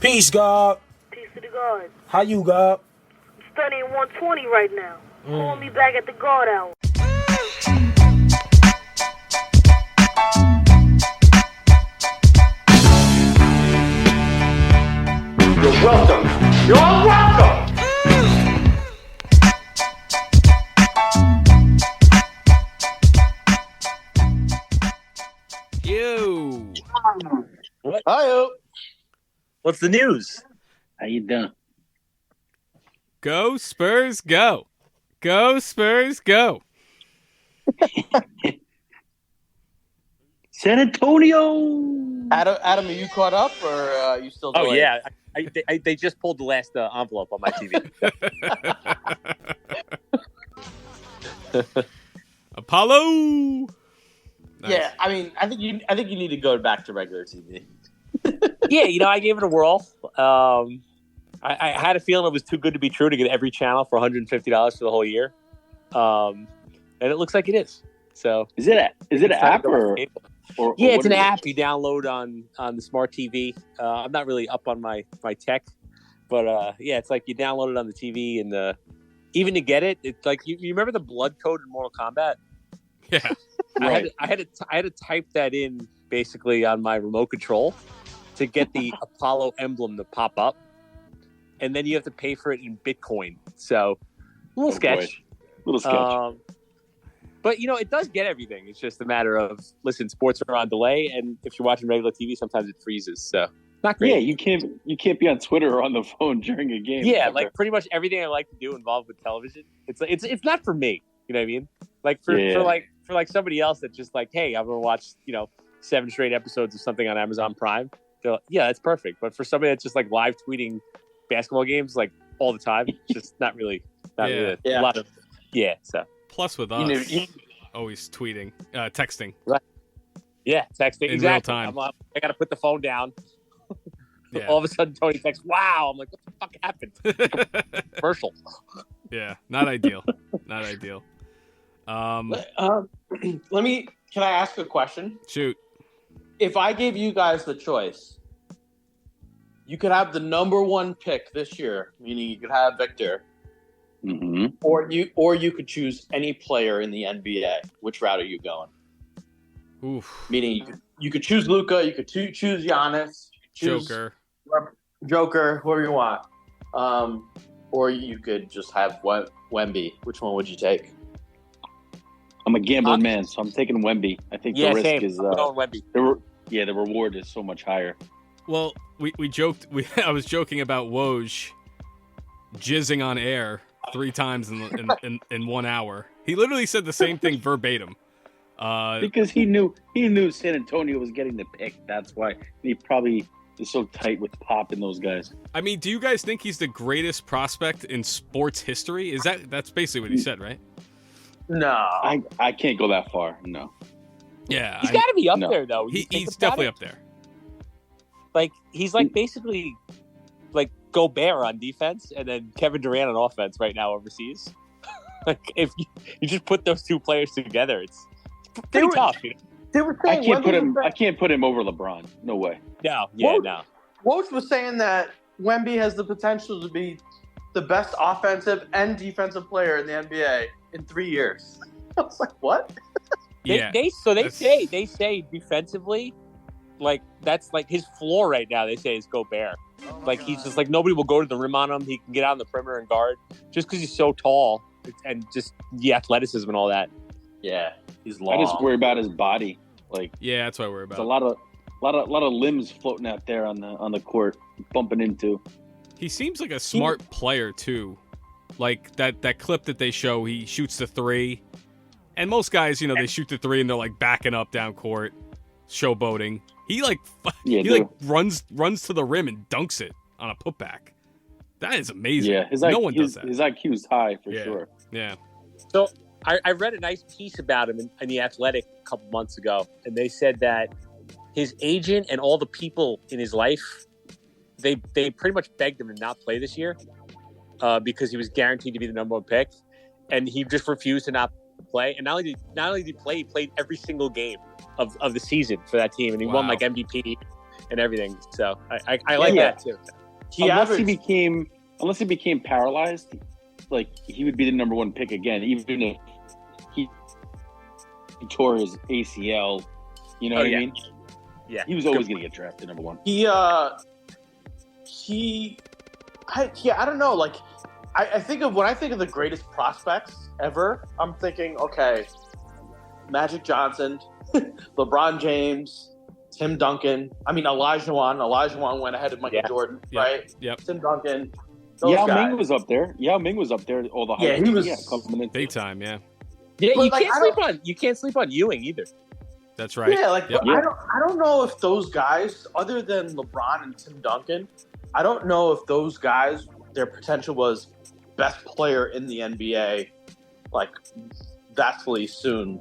Peace, God. Peace to the God. How you, God? I'm studying 120 right now. Call me back at the guard hour. You're welcome. You're welcome. Yo. What? Hi-yo. What's the news? How you doing? Go Spurs, go. Go Spurs, go. San Antonio. Adam, are you caught up or are you still Oh delayed? yeah, they just pulled the last envelope on my TV. Apollo. Nice. Yeah, I mean, I think you need to go back to regular TV. Yeah, I gave it a whirl. I had a feeling it was too good to be true to get every channel for $150 for the whole year, and it looks like it is. So Is it an app or yeah, it's what an is it? app you download on the smart TV. I'm not really up on my tech, but yeah, it's like you download it on the TV, and even to get it, it's like you remember the blood code in Mortal Kombat. Yeah. Right. I had to type that in basically on my remote control to get the Apollo emblem to pop up, and then you have to pay for it in Bitcoin. So a little sketch. Little sketch. But it does get everything. It's just a matter of sports are on delay, and if you're watching regular TV, sometimes it freezes. So not great. Yeah, you can't be on Twitter or on the phone during a game. Yeah, ever. like pretty much everything I like to do involved with television. It's not for me. You know what I mean? Like for somebody else that's just like, hey, I'm gonna watch 7 straight episodes of something on Amazon Prime. They're like, yeah, that's perfect. But for somebody that's just like live tweeting basketball games like all the time, it's just not really a lot of So Plus with us, always tweeting, texting. Right. Yeah, texting in exactly. real time. I got to put the phone down. Yeah. All of a sudden, Tony texts, "Wow!" I'm like, "What the fuck happened?" Commercial. Yeah, not ideal. Not ideal. Can I ask a question? Shoot. If I gave you guys the choice, you could have the number 1 pick this year, meaning you could have Victor, or you could choose any player in the NBA. Which route are you going? Oof. Meaning you could choose Luka, you could choose Giannis, you could choose Joker, whoever you want, or you could just have Wemby. Which one would you take? I'm a gambling man, so I'm taking Wemby. I think the risk same. is I'm going Wemby. the reward is so much higher. Well, we joked. I was joking about Woj jizzing on air 3 times in 1 hour. He literally said the same thing verbatim. Because he knew San Antonio was getting the pick. That's why he probably is so tight with Pop and those guys. I mean, do you guys think he's the greatest prospect in sports history? That's basically what he said, right? No, I can't go that far. No. Yeah, He's got to be up there though. He's definitely up there. Like he's like basically like Gobert on defense, and then Kevin Durant on offense right now overseas. Like if you just put those 2 players together, it's pretty tough. They were saying I can't put him over LeBron. No way. No. Woj was saying that Wemby has the potential to be the best offensive and defensive player in the NBA in 3 years. I was like, what? They say defensively, like that's like his floor right now. They say is Gobert. Like he's just like nobody will go to the rim on him. He can get out on the perimeter and guard just because he's so tall and just the athleticism and all that. Yeah, he's long. I just worry about his body. Like Yeah, that's what I worry about. there's a lot of limbs floating out there on the court, bumping into. He seems like a smart player too. Like that clip that they show, he shoots the 3, and most guys, they shoot the 3 and they're like backing up down court, showboating. He runs to the rim and dunks it on a putback. That is amazing. Yeah, no one does that. His IQ is high for sure. Yeah. So I read a nice piece about him in The Athletic a couple months ago, and they said that his agent and all the people in his life, they pretty much begged him to not play this year because he was guaranteed to be the number 1 pick, and he just refused to not play. And not only did he play, he played every single game of the season for that team, and he won like MVP. and everything. So I like that too. Unless he became paralyzed, like he would be the number one pick again, even if he tore his ACL. You know what I mean? Yeah, he was always going to get drafted number one. I don't know. Like, when I think of the greatest prospects ever, I'm thinking, okay, Magic Johnson, LeBron James, Tim Duncan. I mean, Olajuwon. Olajuwon went ahead of Michael Jordan, right? Yep. Tim Duncan. Yao Ming was up there. Yao Ming was up there. All the hype. He was coming in big time. Yeah, yeah. You can't sleep on Ewing either. That's right. Yeah, I don't know if those guys, other than LeBron and Tim Duncan, I don't know if those guys, their potential was best player in the NBA, like vastly soon.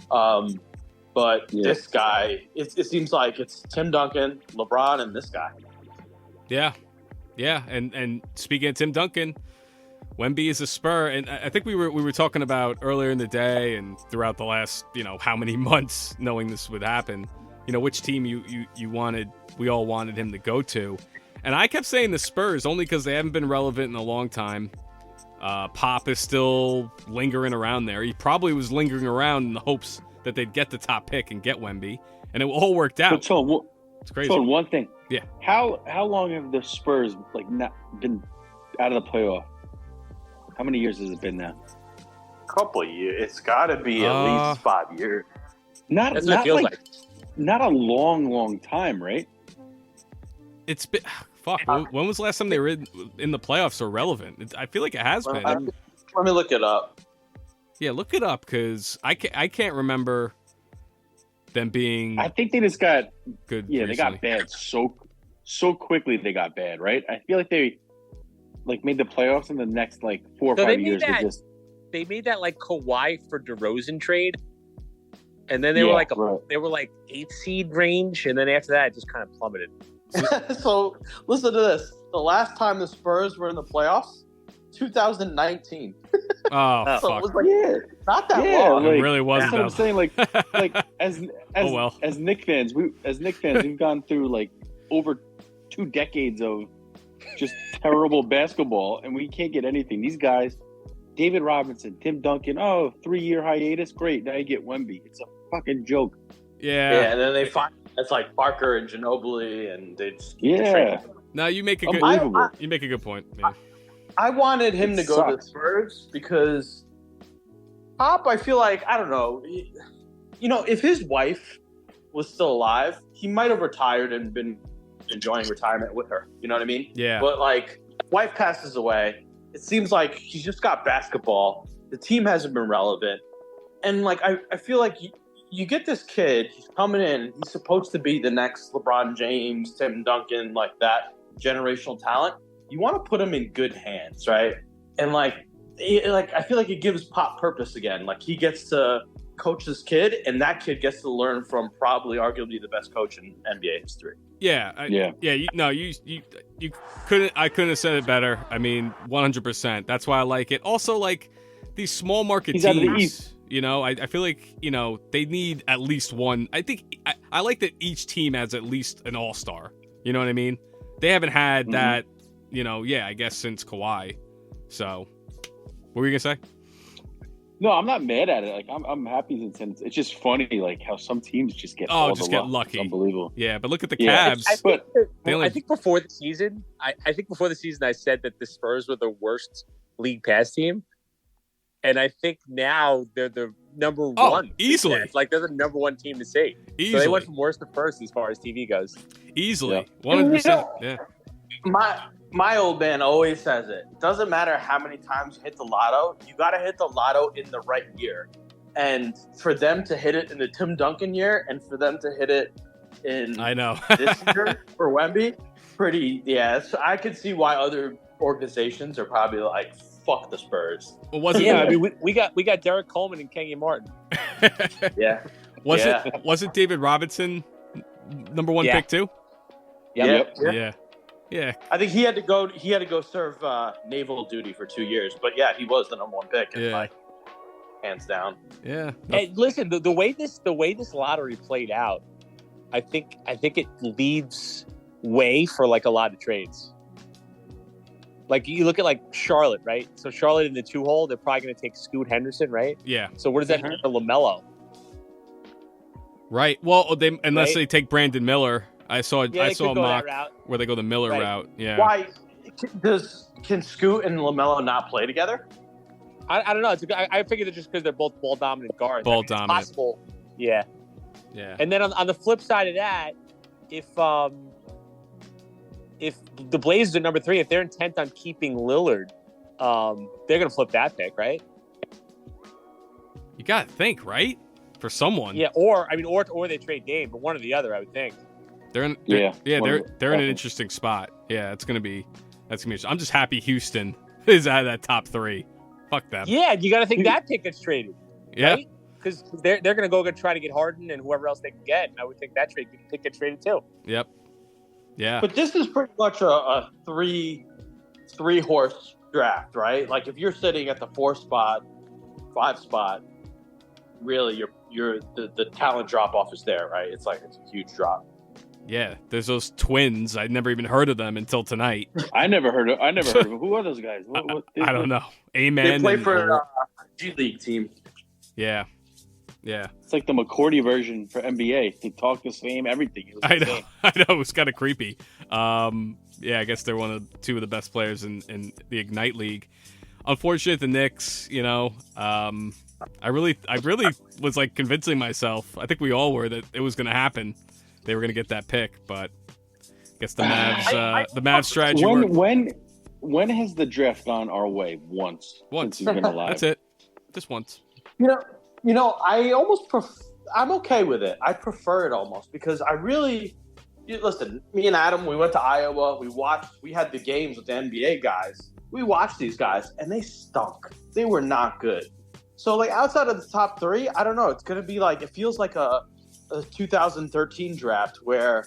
But this guy, it seems like it's Tim Duncan, LeBron, and this guy. Yeah. And speaking of Tim Duncan, Wemby is a Spur, and I think we were talking about earlier in the day and throughout the last how many months, knowing this would happen, which team we all wanted him to go to, and I kept saying the Spurs only because they haven't been relevant in a long time. Pop is still lingering around there. He probably was lingering around in the hopes that they'd get the top pick and get Wemby, and it all worked out. But it's crazy. So one thing, yeah. How long have the Spurs not been out of the playoff? How many years has it been now? A couple of years. It's got to be at least 5 years. Not That's what it feels like. Not a long time, right? It's been fuck. When was the last time they were in the playoffs or relevant? I feel like it has been. Let me look it up. Yeah, look it up because I can't remember them being. I think they just got good. Yeah, recently. They got bad so quickly. They got bad, right? I feel like they made the playoffs in the next 4 or 5 years. They made that Kawhi for DeRozan trade, and then they were they were 8th seed range, and then after that it just kind of plummeted. So listen to this: the last time the Spurs were in the playoffs, 2019. Oh, so fuck. It was not that long. It really was. That's what I'm saying. As Knicks fans, we've gone through over 2 decades of just terrible basketball, and we can't get anything. These guys, David Robinson, Tim Duncan, 3-year hiatus, great. Now you get Wemby. It's a fucking joke. Yeah, and then they find it's Parker and Ginobili, and they just No, you make a good. You make a good point. Yeah. I wanted him to go to the Spurs because Pop, I feel like, I don't know, if his wife was still alive, he might have retired and been enjoying retirement with her. You know what I mean? Yeah. But wife passes away. It seems like he's just got basketball. The team hasn't been relevant. And I feel like you get this kid, he's coming in, he's supposed to be the next LeBron James, Tim Duncan, that generational talent. You want to put him in good hands, right? And I feel like it gives Pop purpose again. He gets to coach this kid, and that kid gets to learn from probably arguably the best coach in NBA history. Yeah. You couldn't. I couldn't have said it better. I mean, 100%. That's why I like it. Also, these small market teams. Out of the East. I feel like they need at least one. I think I like that each team has at least an all-star. You know what I mean? They haven't had that. I guess since Kawhi. So, what were you gonna say? No, I'm not mad at it. I'm happy since it's just funny, how some teams just get get lucky. It's unbelievable. Yeah, but look at the Cavs. I think before the season, I said that the Spurs were the worst league pass team, and I think now they're the number one easily. They're the number one team to see. Easily. So they went from worst to first as far as TV goes. Easily, 100%. Yeah. My old man always says it. It doesn't matter how many times you hit the lotto. You got to hit the lotto in the right year. And for them to hit it in the Tim Duncan year and for them to hit it in this year for Wemby, so I could see why other organizations are probably fuck the Spurs. Well, wasn't I mean, we got Derek Coleman and Kenyon Martin. Yeah. Wasn't David Robinson number one pick too? Yep. Yeah. I think he had to go serve naval duty for 2 years, but he was the number one pick. Hands down. Yeah. Hey, listen, the way this lottery played out, I think it leaves way for like a lot of trades. Like you look at like Charlotte, right? So Charlotte in the 2-hole, they're probably going to take Scoot Henderson, right? Yeah. So what does that mean for LaMelo? Right. Well, unless they take Brandon Miller. I saw a mock where they go the Miller route. Yeah. Why can Scoot and LaMelo not play together? I don't know. I figured it's just because they're both ball dominant guards. Dominant. It's possible. Yeah. Yeah. And then on the flip side of that, if the Blazers are number 3, if they're intent on keeping Lillard, they're going to flip that pick, right? You got to think, right? For someone. Yeah, or they trade Dame, but one or the other, I would think. They're in an interesting spot. Yeah, that's gonna be. I'm just happy Houston is out of that top 3. Fuck them. Yeah, you got to think that pick gets traded. Yeah, right? Because they're gonna go try to get Harden and whoever else they can get. And I would think that pick gets traded too. Yep. Yeah. But this is pretty much a three-horse draft, right? Like if you're sitting at the 4 spot, 5 spot, really the talent drop off is there, right? It's a huge drop. Yeah, there's those twins. I'd never even heard of them until tonight. I never heard of them. Who are those guys? I don't know. Amen. They play for G League team. Yeah. Yeah. It's like the McCourty version for NBA. They talk the same, everything. I know. It was kind of creepy. Yeah, I guess they're two of the best players in the Ignite League. Unfortunate the Knicks, I really was like convincing myself. I think we all were that it was going to happen. They were going to get that pick, but I guess the Mavs strategy worked. When has the draft gone our way? Once. Since you've been alive. That's it. Just once. I almost I'm okay with it. I prefer it almost because listen, me and Adam, we went to Iowa. We had the games with the NBA guys. We watched these guys and they stunk. They were not good. So like outside of the top 3, I don't know. It's going to be like, it feels like a 2013 draft where,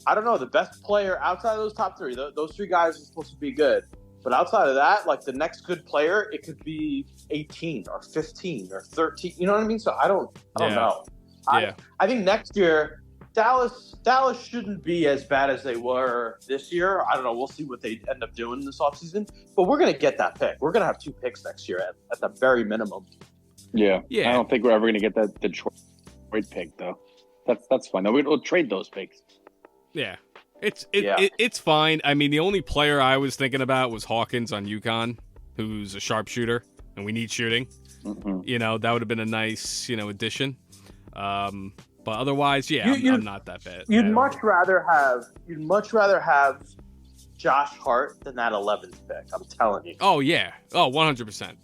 I don't know, the best player outside of those top 3, those 3 guys are supposed to be good. But outside of that, like the next good player, it could be 18 or 15 or 13. You know what I mean? So I don't know. Yeah. I think next year, Dallas shouldn't be as bad as they were this year. I don't know. We'll see what they end up doing this offseason. But we're going to get that pick. We're going to have 2 picks next year at the very minimum. Yeah. I don't think we're ever going to get that Detroit pick, though. That's fine. No, we'll trade those picks. Yeah. It's fine. I mean, the only player I was thinking about was Hawkins on UConn, who's a sharpshooter, and we need shooting. Mm-hmm. That would have been a nice, addition. But otherwise, I'm not that bad. You'd much rather have Josh Hart than that 11th pick. I'm telling you. Oh yeah. Oh, 100%.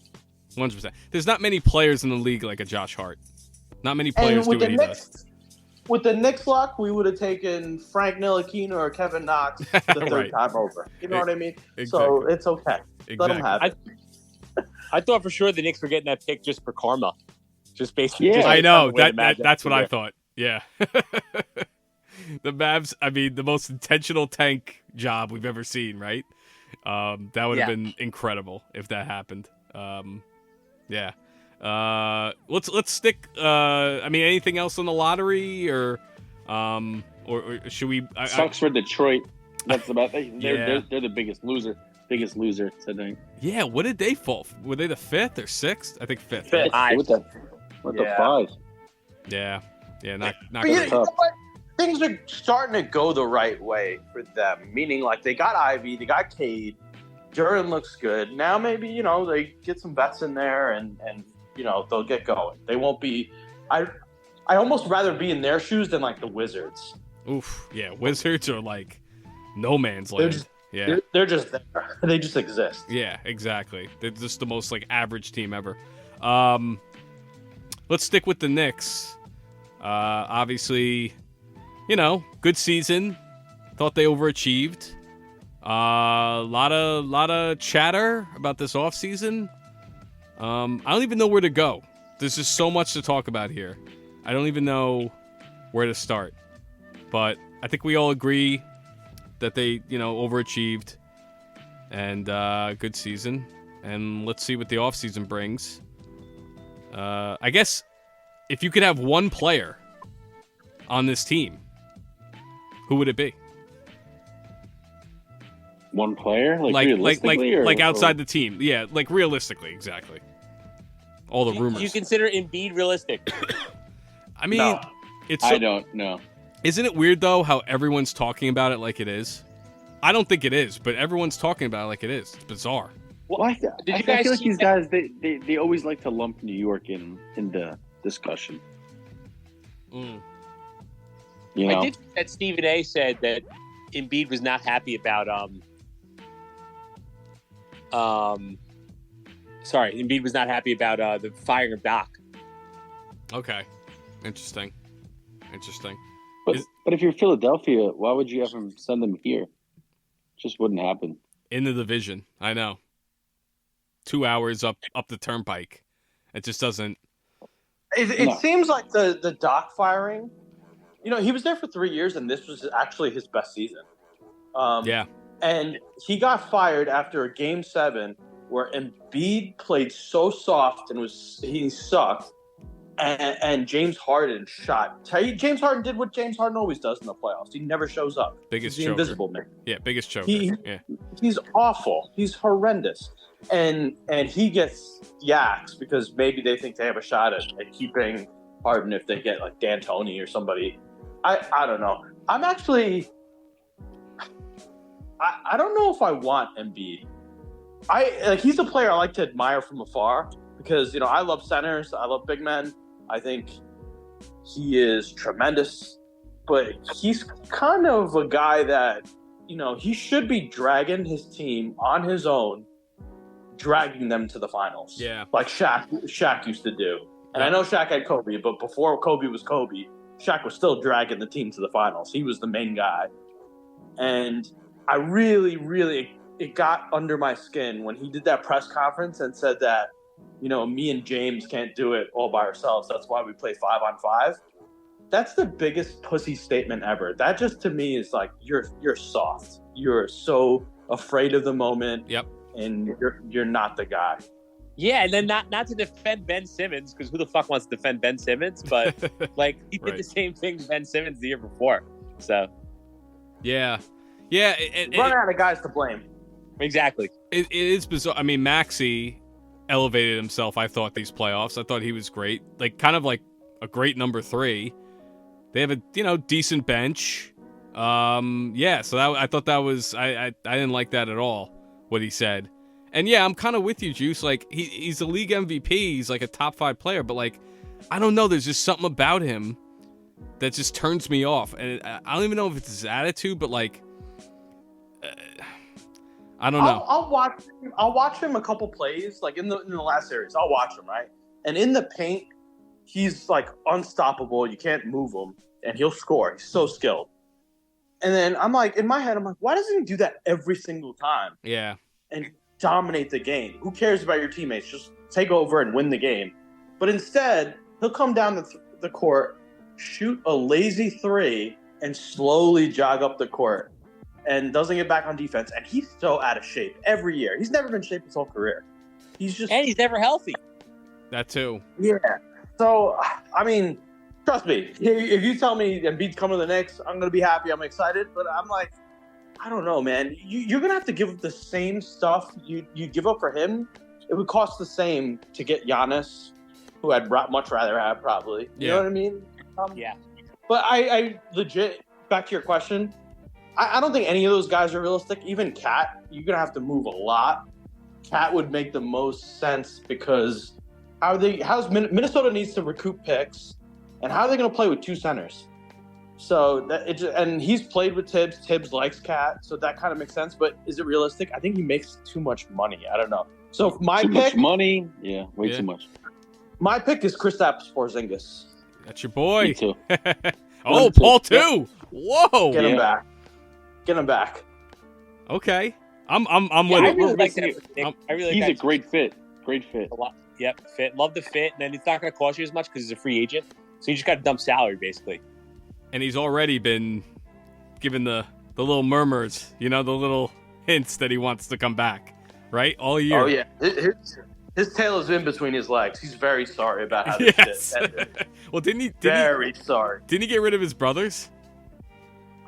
100%. There's not many players in the league like a Josh Hart. Not many players do what he does. With the Knicks luck, we would have taken Frank Ntilikina or Kevin Knox the third time over. You know what I mean? Exactly. So it's okay. Exactly. Let them have it. I thought for sure the Knicks were getting that pick just for karma. Just basically. Yeah, I know. That's what I thought. Yeah. The Mavs, I mean, the most intentional tank job we've ever seen, right? That would have been incredible if that happened. Yeah. Let's stick. I mean, anything else on the lottery, or should we? Sucks for Detroit. That's about. They're the biggest loser. Biggest loser today. Yeah. What did they fall? Were they the 5th or 6th? I think 5th. Right? With the 5. Yeah. Yeah. Not but you know what? Things are starting to go the right way for them. Meaning, like they got Ivy, they got Cade. Duran looks good. Now maybe they get some vets in there and they'll get going. They won't be. I almost rather be in their shoes than like the Wizards. Oof. Yeah, Wizards are like no man's land. They're just there. They just exist. Yeah, exactly. They're just the most like average team ever. Let's stick with the Knicks. Obviously, good season. Thought they overachieved. Lot of chatter about this offseason. I don't even know where to go. There's just so much to talk about here. I don't even know where to start. But I think we all agree that they, overachieved and good season. And let's see what the offseason brings. I guess if you could have one player on this team Who would it be? One player, like outside the team. Yeah, like realistically, exactly. All the rumors. Do you consider Embiid realistic? I mean, No, it's. I don't know. Isn't it weird though how everyone's talking about it like it is? I don't think it is, but everyone's talking about it like it is. It's bizarre. Well, I feel like these guys they always like to lump New York in the discussion. Mm. You know? I did think that Stephen A. said that Embiid was not happy about Embiid was not happy about the firing of Doc. Okay, interesting. But if you're Philadelphia, why would you have him send them here? Just wouldn't happen. In the division, I know. 2 hours up the turnpike. It just doesn't. It seems like the Doc firing. You know, he was there for 3 years, and this was actually his best season. Yeah. And he got fired after a Game 7 where Embiid played so soft and he sucked, and James Harden shot. James Harden did what James Harden always does in the playoffs. He never shows up. Biggest He's the choker. invisible man. Yeah, biggest choker. He's awful. He's horrendous. And he gets yaks because maybe they think they have a shot at keeping Harden if they get like D'Antoni or somebody. I don't know. I'm actually I don't know if I want Embiid. He's a player I like to admire from afar because, you know, I love centers, I love big men. I think he is tremendous, but he's kind of a guy that, you know, he should be dragging his team on his own, dragging them to the finals. Yeah. Like Shaq used to do. And I know Shaq had Kobe, but before Kobe was Kobe, Shaq was still dragging the team to the finals. He was the main guy. And I really, really, it got under my skin when he did that press conference and said that, you know, me and James can't do it all by ourselves. That's why we play 5-on-5. That's the biggest pussy statement ever. That just to me is like, you're soft. You're so afraid of the moment. Yep. And you're not the guy. Yeah, and then not to defend Ben Simmons, because who the fuck wants to defend Ben Simmons? But like he did the same thing to Ben Simmons the year before. So yeah. Run out of guys to blame. Exactly. It is bizarre. I mean, Maxey elevated himself, I thought, these playoffs. I thought he was great. Like, kind of like a great number 3. They have a, you know, decent bench. So I thought that was, I didn't like that at all, what he said. And yeah, I'm kind of with you, Juice. Like, he's a league MVP. He's like a top 5 player, but like, I don't know. There's just something about him that just turns me off. And I don't even know if it's his attitude, but like, I don't know. I'll watch him a couple plays, like in the last series. I'll watch him, right? And in the paint, he's like unstoppable. You can't move him, and he'll score. He's so skilled. And then I'm like, in my head, I'm like, why doesn't he do that every single time? Yeah. And dominate the game. Who cares about your teammates? Just take over and win the game. But instead, he'll come down the court, shoot a lazy 3, and slowly jog up the court. And doesn't get back on defense. And he's so out of shape every year. He's never been in shape his whole career. And he's never healthy. That too. Yeah. So, I mean, trust me. If you tell me Embiid's coming to the Knicks, I'm going to be happy. I'm excited. But I'm like, I don't know, man. You're going to have to give up the same stuff you give up for him. It would cost the same to get Giannis, who I'd much rather have probably. You know what I mean? Yeah. But I legit, back to your question, I don't think any of those guys are realistic. Even Cat, you're going to have to move a lot. Cat would make the most sense because Minnesota needs to recoup picks, and how are they going to play with 2 centers? So and he's played with Tibbs. Tibbs likes Cat, so that kind of makes sense. But is it realistic? I think he makes too much money. I don't know. So too much money, way too much. My pick is Kristaps Porzingis. That's your boy. Me too. Oh, Paul too. Whoa. Get him back. Get him back. Okay, I'm with it. I really like that. He's a great fit. Great fit. A lot. Yep, fit. Love the fit. And then it's not going to cost you as much because he's a free agent. So you just got to dump salary basically. And he's already been given the little murmurs, you know, the little hints that he wants to come back, right? All year. Oh yeah, his tail is in between his legs. He's very sorry about how this shit ended. Well, sorry. Didn't he get rid of his brothers?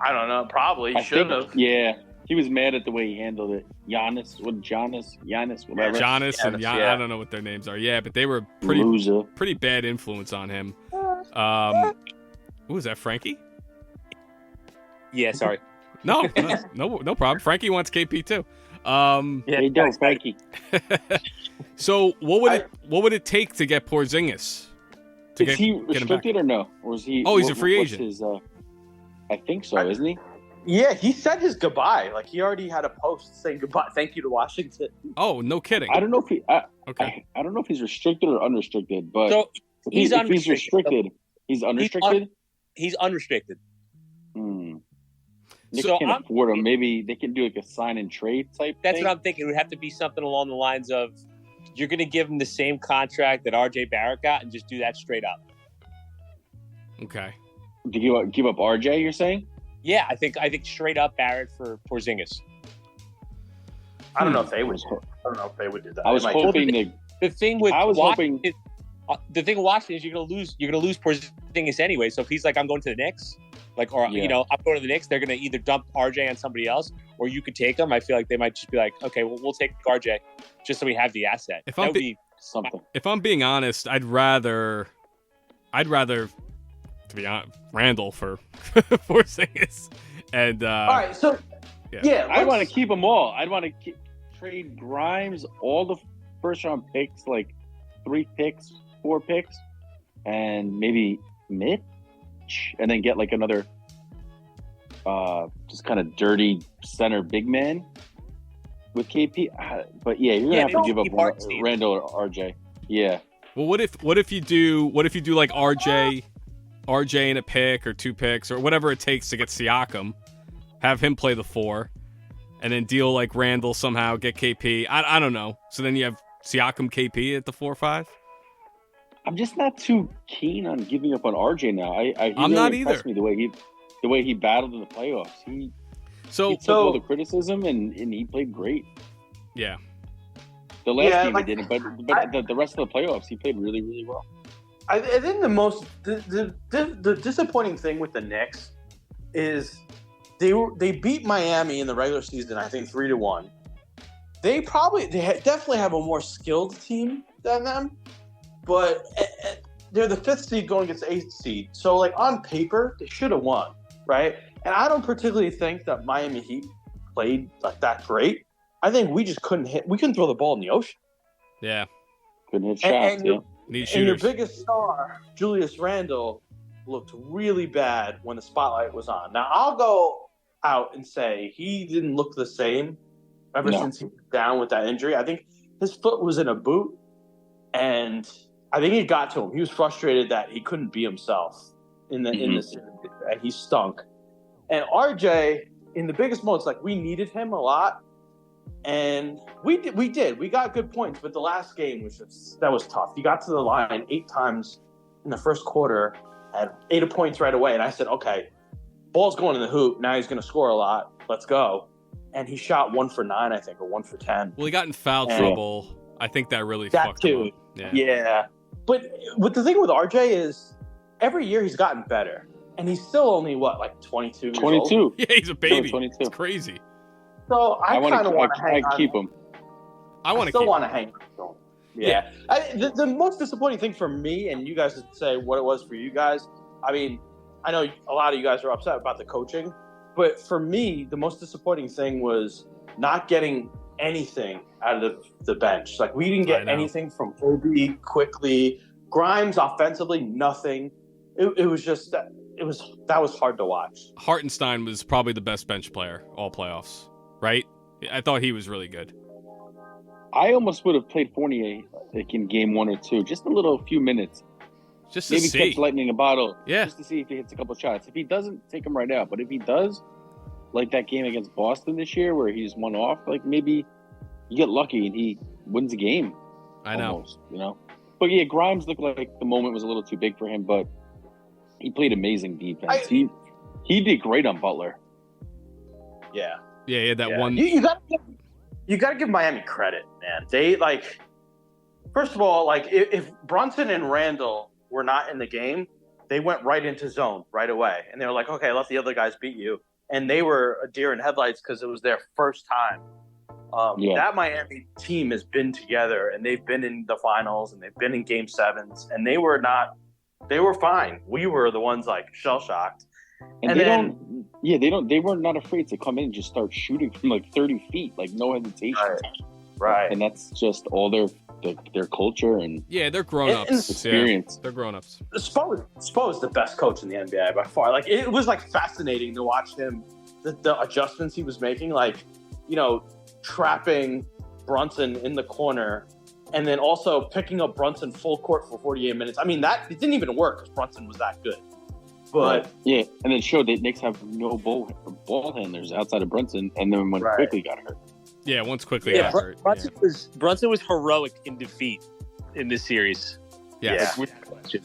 I don't know. Probably should have. Yeah, he was mad at the way he handled it. Giannis, whatever. Giannis and yeah. I don't know what their names are. Yeah, but they were pretty bad influence on him. Who was that, Frankie? Yeah, sorry. No problem. Frankie wants KP too. They don't, Frankie. So what would it take to get Porzingis? Is he restricted or no? Or is he? Oh, he's a free agent. I think so, isn't he? Yeah, he said his goodbye. Like he already had a post saying goodbye, thank you to Washington. Oh, no kidding. I don't know if he. Okay. I don't know if he's restricted or unrestricted, but So if he's restricted, he's unrestricted. He's unrestricted. They So can't afford him. Maybe they can do like a sign and trade type. That's thing. what I'm thinking. It would have to be something along the lines of, you're going to give him the same contract that RJ Barrett got, and just do that straight up. Okay. To give up RJ, you're saying? Yeah, I think straight up Barrett for Porzingis. I don't know if they would. I don't know if they would do that. I was hoping the thing with hoping. The thing with Washington is you're gonna lose Porzingis anyway. So if he's like, I'm going to the Knicks, I'm going to the Knicks, they're gonna either dump RJ on somebody else, or you could take him. I feel like they might just be like, okay, well, we'll take RJ just so we have the asset. If I'm being honest, I'd rather, to be honest, Randall for Porzingis. And all right, so yeah, I want to keep them all. I'd want to trade Grimes, all the first round picks, like 3 picks, 4 picks, and maybe Mitch, and then get like another just kind of dirty center big man with KP. But yeah, you're gonna have to give up Randall or RJ. Yeah. Well, what if you do like RJ in a pick or 2 picks or whatever it takes to get Siakam, have him play the 4, and then deal like Randall somehow, get KP. I don't know. So then you have Siakam, KP at the 4-5. I'm just not too keen on giving up on RJ now. I'm not either. Me the way he battled in the playoffs. He took all the criticism and he played great. Yeah. The last game he didn't, but the rest of the playoffs he played really, really well. I think the disappointing thing with the Knicks is they beat Miami in the regular season, I think 3-1. They definitely have a more skilled team than them, but they're the 5th seed going against the 8th seed. So like on paper, they should have won, right? And I don't particularly think that Miami Heat played like that great. I think we just couldn't hit. We couldn't throw the ball in the ocean. Yeah, couldn't hit shots. And your biggest star, Julius Randle, looked really bad when the spotlight was on. Now I'll go out and say he didn't look the same ever since he was down with that injury. I think his foot was in a boot, and I think it got to him. He was frustrated that he couldn't be himself in the series, and he stunk. And RJ, in the biggest moments, like we needed him a lot, and we did. We got good points, but the last game was tough. He got to the line 8 times in the first quarter, had 8 points right away, and I said, okay, ball's going in the hoop. Now he's going to score a lot. Let's go. And he shot 1 for 9, I think, or 1 for 10. Well, he got in foul trouble. I think that really fucked him up. Yeah. But the thing with RJ is every year he's gotten better. And he's still only, 22 years old? 22. Yeah, he's a baby. 22. It's crazy. So I kind of want to hang on. Keep him. I still want to hang on. Yeah. The most disappointing thing for me, and you guys would say what it was for you guys, I mean, I know a lot of you guys are upset about the coaching, but for me, the most disappointing thing was not getting anything out of the bench. Like, we didn't get anything from Obi quickly. Grimes, offensively, nothing. It was just that was hard to watch. Hartenstein was probably the best bench player all playoffs, right? I thought he was really good. I almost would have played Fournier like in game 1 or 2, just a few minutes. Just to maybe see. catch lightning in a bottle. Yeah. Just to see if he hits a couple shots. If he doesn't, take him right out. But if he does, like that game against Boston this year where he's one off, like maybe you get lucky and he wins the game. I know. Almost, But yeah, Grimes looked like the moment was a little too big for him, but he played amazing defense. He did great on Butler. Yeah. Yeah, he had that one. You got to give Miami credit, man. They first of all, if Brunson and Randall were not in the game, they went right into zone right away. And they were like, okay, let the other guys beat you. And they were a deer in headlights because it was their first time. That Miami team has been together, and they've been in the finals, and they've been in game 7s, and they were fine. We were the ones like shell shocked. And they were not afraid to come in and just start shooting from like 30 feet, like no hesitation. Right. And that's just all their culture and they're grown-ups. Experience. They're grown-ups. Spo is the best coach in the NBA by far. Like, it was like fascinating to watch him, the adjustments he was making, like, trapping Brunson in the corner and then also picking up Brunson full court for 48 minutes. I mean, it didn't even work because Brunson was that good. But and then showed that Knicks have no ball handlers outside of Brunson, and then when Quickly got hurt. Yeah, once Quickly got hurt. Brunson was heroic in defeat in this series. Yes. Yeah.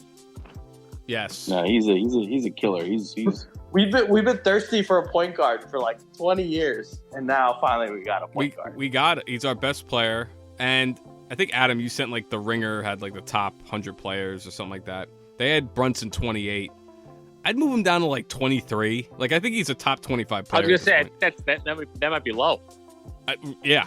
Yes. No, he's a killer. He's We've been thirsty for a point guard for like 20 years, and now finally we got a point guard. We got it. He's our best player, and I think Adam, you sent like the Ringer had like the top 100 players or something like that. They had Brunson 28. I'd move him down to like 23. Like, I think he's a top 25 player. I was gonna say that might be low. Yeah.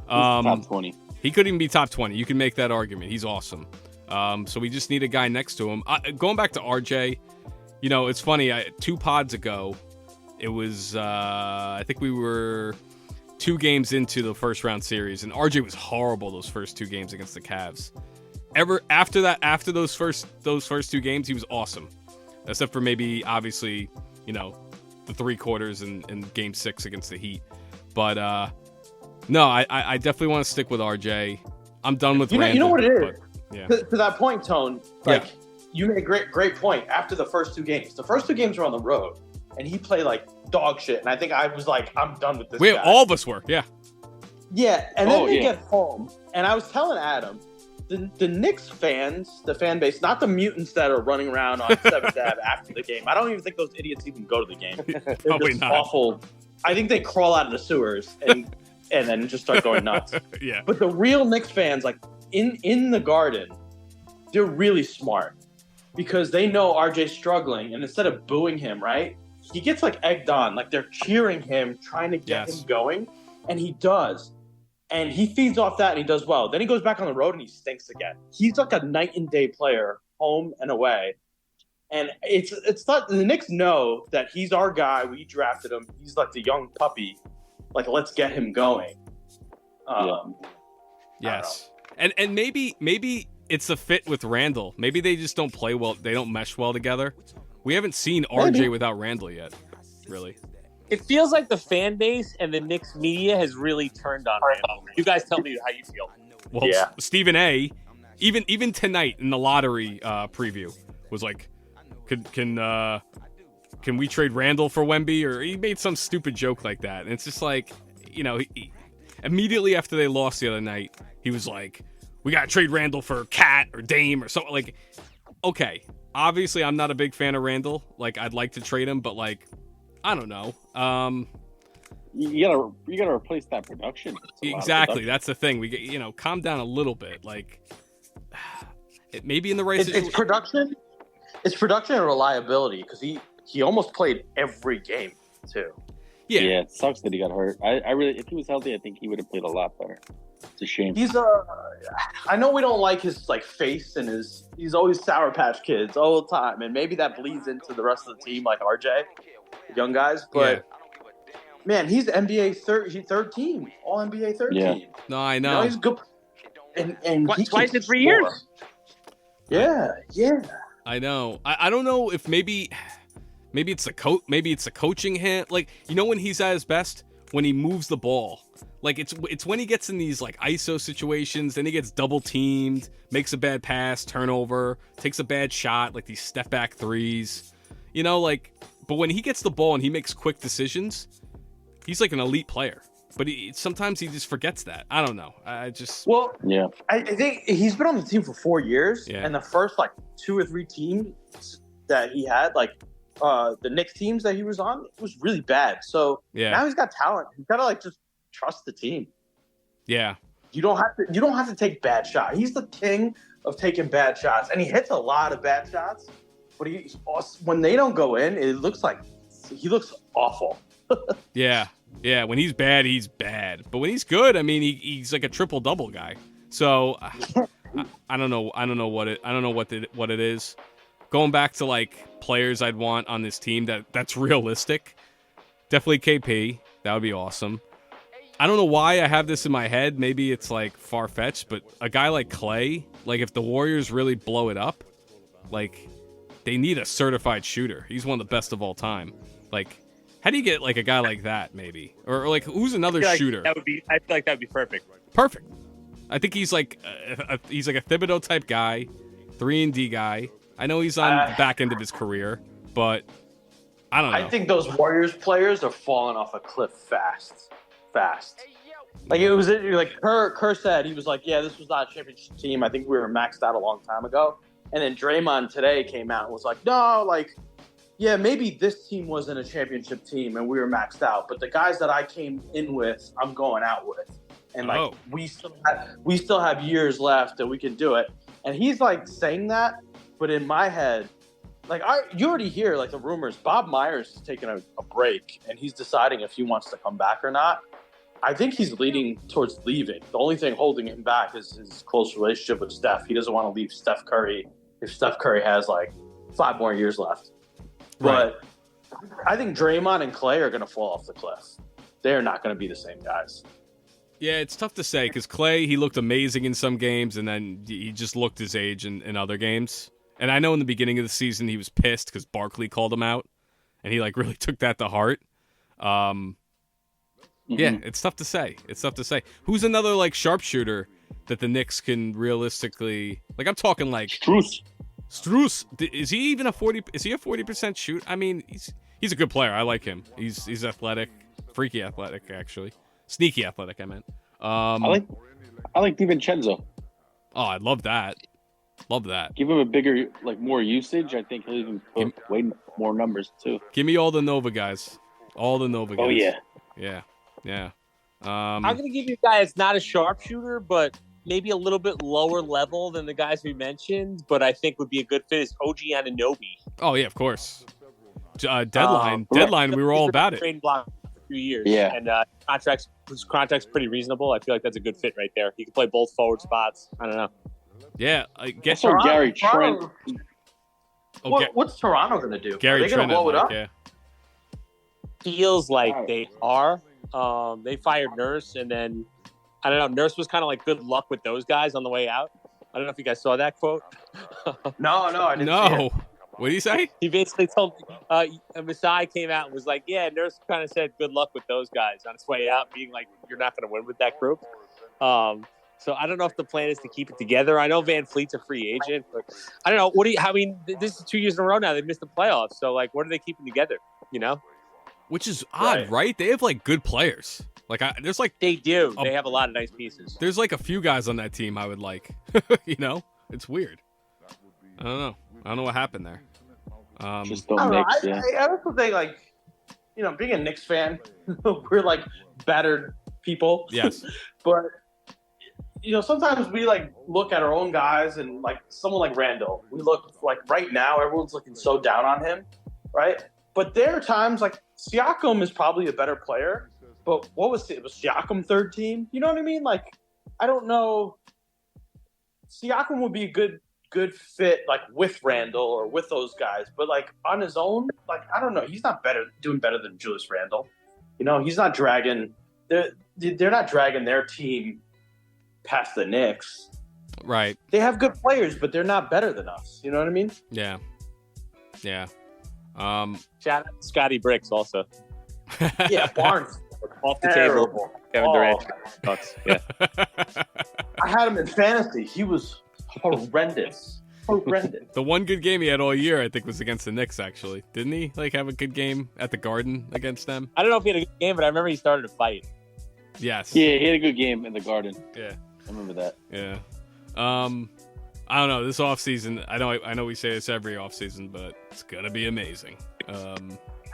Top 20. He could even be top 20. You can make that argument. He's awesome. So we just need a guy next to him. Going back to RJ, it's funny. 2 pods ago, it was I think we were 2 games into the first round series, and RJ was horrible those first 2 games against the Cavs. After those first 2 games, he was awesome. Except for maybe, obviously, the 3 quarters in Game 6 against the Heat. But, no, I definitely want to stick with RJ. I'm done with Randall. You know what it is? But, to that point, Tone, you made a great point after the first 2 games. The first 2 games were on the road, and he played like dog shit. And I think I was like, I'm done with this guy. All of us were, yeah. Yeah, and then they get home. And I was telling Adam, the Knicks fans, the fan base, not the mutants that are running around on 7th Ave after the game. I don't even think those idiots even go to the game. They're Probably just not. awful. I think they crawl out of the sewers and then just start going nuts. Yeah. But the real Knicks fans, like in the Garden, they're really smart because they know RJ's struggling, and instead of booing him, right, he gets like egged on, like they're cheering him, trying to get him going, and he does. And he feeds off that, and he does well. Then he goes back on the road, and he stinks again. He's like a night and day player, home and away. And it's not, the Knicks know that he's our guy. We drafted him. He's like the young puppy. Like, let's get him going. Yes. And maybe it's a fit with Randall. Maybe they just don't play well. They don't mesh well together. We haven't seen RJ without Randall yet, really. It feels like the fan base and the Knicks media has really turned on Randall. You guys tell me how you feel. Well, Stephen A, even tonight in the lottery preview, was like, can we trade Randall for Wemby? Or he made some stupid joke like that. And it's just like, he, immediately after they lost the other night, he was like, we got to trade Randall for Cat or Dame or something. Like, okay, obviously I'm not a big fan of Randall. Like, I'd like to trade him, but like, I don't know. You gotta replace that production. Exactly, that's the thing. We get calm down a little bit. Like, it may be in the right situation. It's production. It's production and reliability because he almost played every game too. Yeah, it sucks that he got hurt. I really, if he was healthy, I think he would have played a lot better. It's a shame. I know we don't like his like face and he's always Sour Patch Kids all the time, and maybe that bleeds into the rest of the team, like RJ, young guys. But man, he's NBA third team, all NBA third team. No, I know. He's good, and twice in 3 years. Yeah. I know. I don't know if maybe it's a coaching hint. Like, when he's at his best, when he moves the ball. Like, it's when he gets in these like ISO situations, then he gets double teamed, makes a bad pass, turnover, takes a bad shot, like these step back threes. But when he gets the ball and he makes quick decisions, he's like an elite player. But sometimes he just forgets that. I don't know. I think he's been on the team for 4 years, and the first like 2 or 3 teams that he had, like the Knicks teams that he was on, it was really bad. So now he's got talent. He's got to like just trust the team. Yeah. You don't have to take bad shots. He's the king of taking bad shots, and he hits a lot of bad shots. but when they don't go in, it looks like he looks awful. Yeah. When he's bad, he's bad. But when he's good, I mean, he's like a triple double guy. So I don't know. I don't know what it is. Going back to like players I'd want on this team that's realistic. Definitely KP. That would be awesome. I don't know why I have this in my head. Maybe it's like far-fetched, but a guy like Clay, like if the Warriors really blow it up, like they need a certified shooter. He's one of the best of all time. Like, how do you get like a guy like that maybe? Or like who's another shooter? I feel like that would be perfect. Perfect. I think he's like a Thibodeau type guy, 3-and-D guy. I know he's on the back end of his career, but I don't know. I think those Warriors players are falling off a cliff fast. Like it was like Kerr said, he was like, yeah, this was not a championship team. I think we were maxed out a long time ago. And then Draymond today came out and was like, no, like, yeah, maybe this team wasn't a championship team and we were maxed out, but the guys that I came in with, I'm going out with. And like we still have years left and we can do it. And he's like saying that, but in my head, like you already hear like the rumors. Bob Myers is taking a break and he's deciding if he wants to come back or not. I think he's leading towards leaving. The only thing holding him back is his close relationship with Steph. He doesn't want to leave Steph Curry if Steph Curry has like 5 more years left. Right. But I think Draymond and Clay are going to fall off the cliff. They're not going to be the same guys. Yeah, it's tough to say because Clay, he looked amazing in some games and then he just looked his age in other games. And I know in the beginning of the season he was pissed because Barkley called him out and he like really took that to heart. Yeah, it's tough to say. Who's another like sharpshooter that the Knicks can realistically like? I'm talking like Strus. Is he even a 40? Is he a 40% shoot? I mean, he's a good player. I like him. He's athletic, freaky athletic actually, sneaky athletic. I meant. I like DiVincenzo. Oh, I love that. Give him a bigger, like more usage. I think he'll even put way more numbers too. Give me all the Nova guys. Oh yeah. Yeah. I'm going to give you a guy that's not a sharpshooter, but maybe a little bit lower level than the guys we mentioned, but I think would be a good fit is OG Anunoby. Oh, yeah, of course. Deadline, we were all about it. Trade block for a few years. Yeah. And his contract's pretty reasonable. I feel like that's a good fit right there. He can play both forward spots. I don't know. Yeah. Gary Trent. What's Toronto going to do? Gary are they going to blow it up? Yeah. Feels like they are. They fired Nurse, and then I don't know. Nurse was kind of like good luck with those guys on the way out. I don't know if you guys saw that quote. No, I didn't. See it. What did he say? He basically told Masai came out and was like, "Yeah, Nurse kind of said good luck with those guys on his way out, being like you're not going to win with that group." So I don't know if the plan is to keep it together. I know Van Fleet's a free agent, but I don't know. This is 2 years in a row now. They've missed the playoffs. So like, what are they keeping together? You know? Which is odd, right? They have like good players. Like there's like they do. They have a lot of nice pieces. There's like a few guys on that team I would like. You know, it's weird. I don't know what happened there. Just don't mix. I also think like, you know, being a Knicks fan, we're like battered people. Yes, but you know, sometimes we like look at our own guys and like someone like Randall. We look like right now everyone's looking so down on him, right? But there are times like Siakam is probably a better player, but was Siakam third team? You know what I mean? Like, I don't know. Siakam would be a good fit like with Randall or with those guys, but like on his own, like I don't know. He's not doing better than Julius Randle. You know, he's not dragging. They're not dragging their team past the Knicks. Right. They have good players, but they're not better than us. You know what I mean? Yeah. Shout out to Scotty Bricks also. Yeah, Barnes off the table. Kevin Durant. Yeah. I had him in fantasy. He was horrendous. The one good game he had all year, I think, was against the Knicks. Actually, didn't he? Like have a good game at the Garden against them. I don't know if he had a good game, but I remember he started a fight. Yes. Yeah, he had a good game in the Garden. Yeah, I remember that. Yeah. I don't know. This offseason, I know we say this every offseason, but it's gonna be amazing. I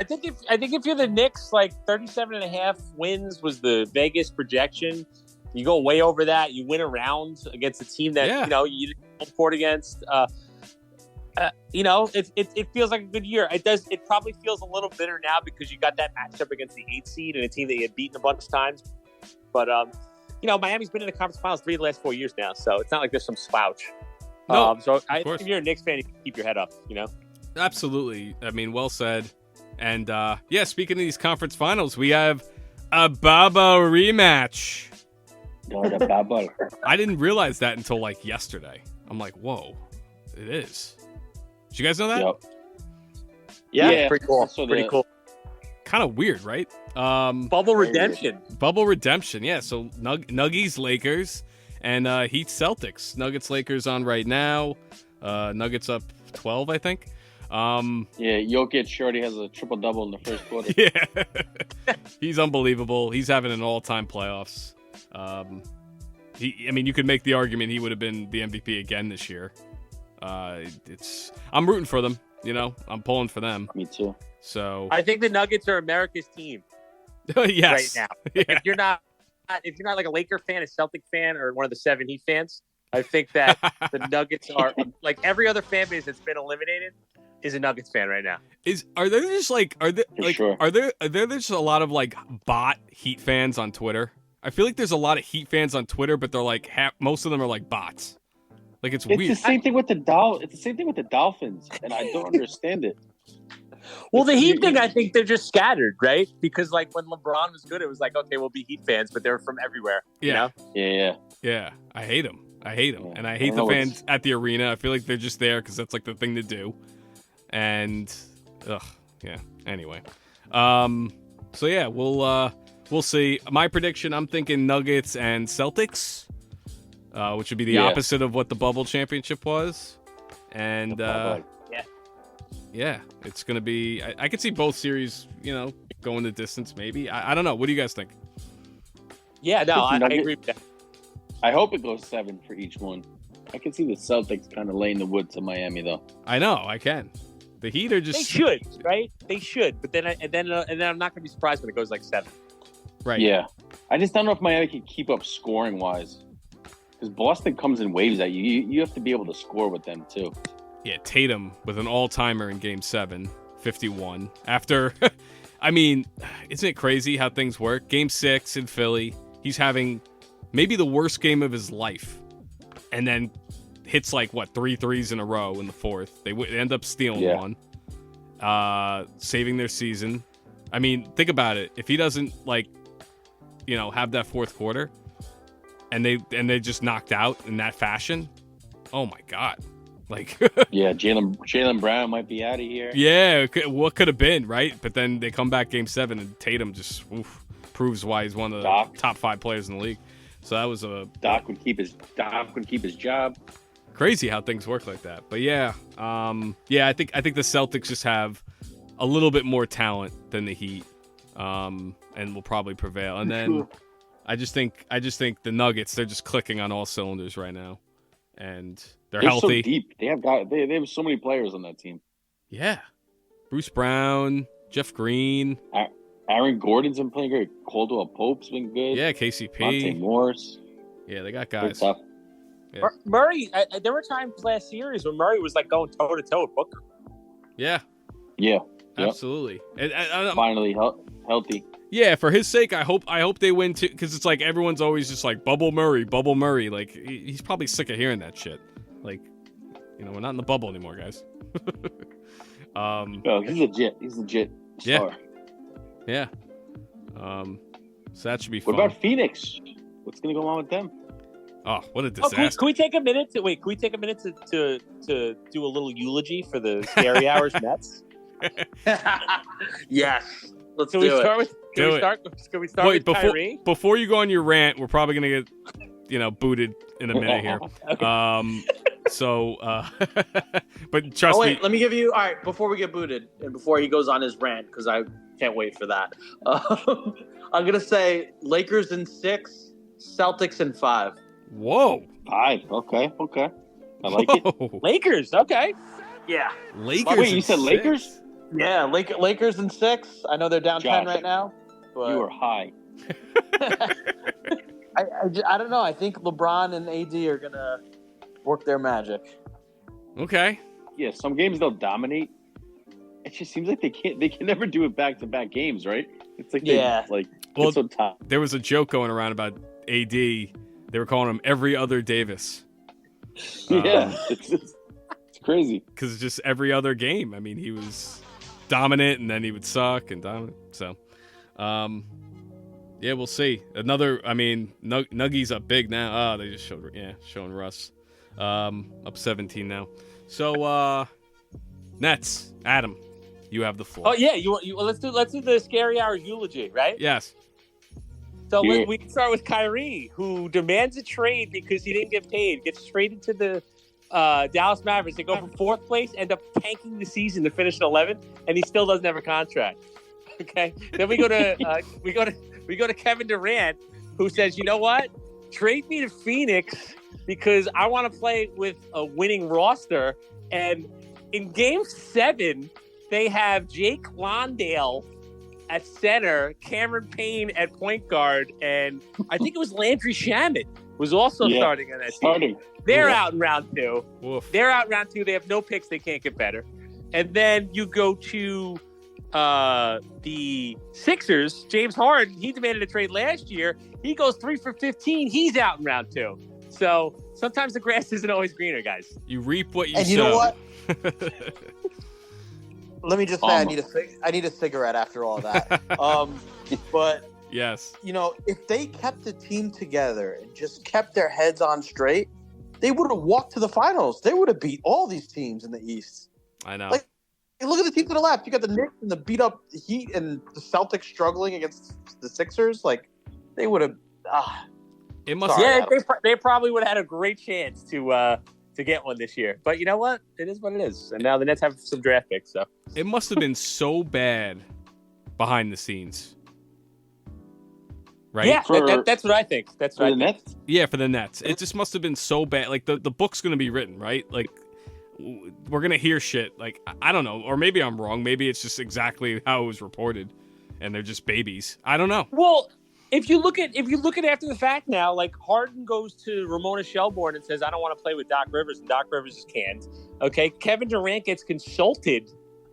think if you're the Knicks, like 37.5 wins was the Vegas projection. You go way over that. You win a round against a team that you know you didn't report against. it feels like a good year. It does. It probably feels a little bitter now because you got that matchup against the 8th seed and a team that you had beaten a bunch of times. But Miami's been in the conference finals 3 of the last 4 years now, so it's not like there's some slouch. No, if you're a Knicks fan, you can keep your head up. Absolutely. I mean, well said. And speaking of these conference finals, we have a bubble rematch. The bubble. I didn't realize that until like yesterday. I'm like, whoa, it is. Did you guys know that? Yep. Yeah, pretty cool. Pretty cool. Kind of weird, right? Bubble redemption. Bubble redemption. Yeah. So Nuggies Lakers and Heat Celtics. Nuggets Lakers on right now. Nuggets up 12, I think. Jokic Shorty has a triple-double in the first quarter. Yeah. He's unbelievable. He's having an all-time playoffs. You could make the argument he would have been the MVP again this year. I'm rooting for them. I'm pulling for them. Me too. So I think the Nuggets are America's team. Yes. Right now. Yeah. If you're not like a Laker fan, a Celtic fan, or one of the 7 Heat fans, I think that the Nuggets are like every other fan base that's been eliminated is a Nuggets fan right now. Are there just a lot of like bot Heat fans on Twitter? I feel like there's a lot of Heat fans on Twitter, but they're like most of them are like bots. Like it's weird. It's the same thing with the Dolphins, and I don't understand it. Well, the Heat thing, I think they're just scattered, right? Because like when LeBron was good, it was like, okay, we'll be Heat fans, but they're from everywhere. Yeah. Yeah. I hate them. Yeah. And I hate the fans at the arena. I feel like they're just there because that's like the thing to do. And anyway. So yeah, we'll see. My prediction, I'm thinking Nuggets and Celtics, which would be the opposite of what the bubble championship was. And it's gonna be. I could see both series, going the distance. Maybe I don't know. What do you guys think? Yeah, no, I agree with that. I hope it goes 7 for each one. I can see the Celtics kind of laying the wood to Miami, though. I know, I can. The Heat are just. They should, right? They should, but then I'm not gonna be surprised when it goes like 7. Right. Yeah, I just don't know if Miami can keep up scoring wise, because Boston comes in waves at you. You have to be able to score with them too. Yeah, Tatum with an all-timer in Game 7, 51. After, isn't it crazy how things work? Game 6 in Philly, he's having maybe the worst game of his life, and then hits 3 threes in a row in the fourth. They end up stealing one, saving their season. Think about it. If he doesn't have that fourth quarter, and they just knocked out in that fashion, oh my God. Yeah, Jaylen Brown might be out of here. Yeah, what could have been, right? But then they come back Game 7 and Tatum just proves why he's one of the top 5 players in the league. So that was Doc would keep his job. Crazy how things work like that. But I think the Celtics just have a little bit more talent than the Heat, and will probably prevail. And then I just think the Nuggets, they're just clicking on all cylinders right now, and they're healthy. So deep. They have so many players on that team. Yeah, Bruce Brown, Jeff Green, Aaron Gordon's been playing great. Caldwell Pope's been good. Yeah, KCP, Monte Morris. Yeah, they got guys. Tough. Yeah. Murray, there were times last series when Murray was going toe to toe with Booker. Yeah. Yeah. Absolutely. And finally healthy. Yeah, for his sake, I hope they win too, because it's like everyone's always just like bubble Murray. Like he's probably sick of hearing that shit. We're not in the bubble anymore, guys. He's legit. He's legit. Star. Yeah. So that should be fun. What about Phoenix? What's gonna go on with them? Oh, what a disaster! Can we take a minute to wait? Can we take a minute to do a little eulogy for the Scary Hours Mets? Yes. Let's Can do we it. start with? Can we start with Kyrie? Before you go on your rant, we're probably gonna get booted in a minute here. Okay. But trust me. Let me give you. All right, before we get booted and before he goes on his rant, because I can't wait for that. I'm gonna say Lakers in 6, Celtics in 5. Whoa. 5. Okay. I like it. Lakers. Okay. Yeah. Lakers. Wait, you said Lakers? Yeah, Lakers in 6. I know they're down 10 right now. But you are high. I don't know. I think LeBron and AD are gonna work their magic. Okay. some games they'll dominate. It just seems like they can never do it back-to-back games, right? It's like it's so tough. There was a joke going around about AD. They were calling him every other Davis. It's crazy because just every other game. I mean, he was dominant, and then he would suck and dominant. So, yeah, we'll see. Another. I mean, Nuggies up big now. They just showing Russ up 17 now. So, Nets, Adam. You have the floor. Oh yeah, let's do the scary hour eulogy, right? Yes. So we can start with Kyrie, who demands a trade because he didn't get paid. Gets traded to the Dallas Mavericks. They go from 4th place, end up tanking the season to finish at 11th, and he still doesn't have a contract. Okay. Then we go to Kevin Durant, who says, "You know what? Trade me to Phoenix because I want to play with a winning roster." And in Game 7. They have Jake Londale at center, Cameron Payne at point guard, and I think it was Landry Shamet was also starting on that team. They're out in round 2. Oof. They're out in round 2. They have no picks. They can't get better. And then you go to the Sixers. James Harden, he demanded a trade last year. He goes 3 for 15. He's out in round 2. So sometimes the grass isn't always greener, guys. You reap what you sow. And you know what? Let me just say, I need a cigarette after all that. But yes, if they kept the team together and just kept their heads on straight, they would have walked to the finals. They would have beat all these teams in the East. I know. Like, look at the team to the left. You got the Knicks and the beat up Heat and the Celtics struggling against the Sixers. Like, they would have. It must. Yeah, they probably would have had a great chance to get one this year. But you know what? It is what it is. And now the Nets have some draft picks. So it must have been so bad behind the scenes. Right? Yeah, that's what I think. That's for the Nets? Yeah, for the Nets. It just must have been so bad. Like, the book's going to be written, right? Like, we're going to hear shit. Like, I don't know. Or maybe I'm wrong. Maybe it's just exactly how it was reported. And they're just babies. I don't know. Well, if you look at after the fact now, like Harden goes to Ramona Shelburne and says, "I don't want to play with Doc Rivers," and Doc Rivers is canned. Okay, Kevin Durant gets consulted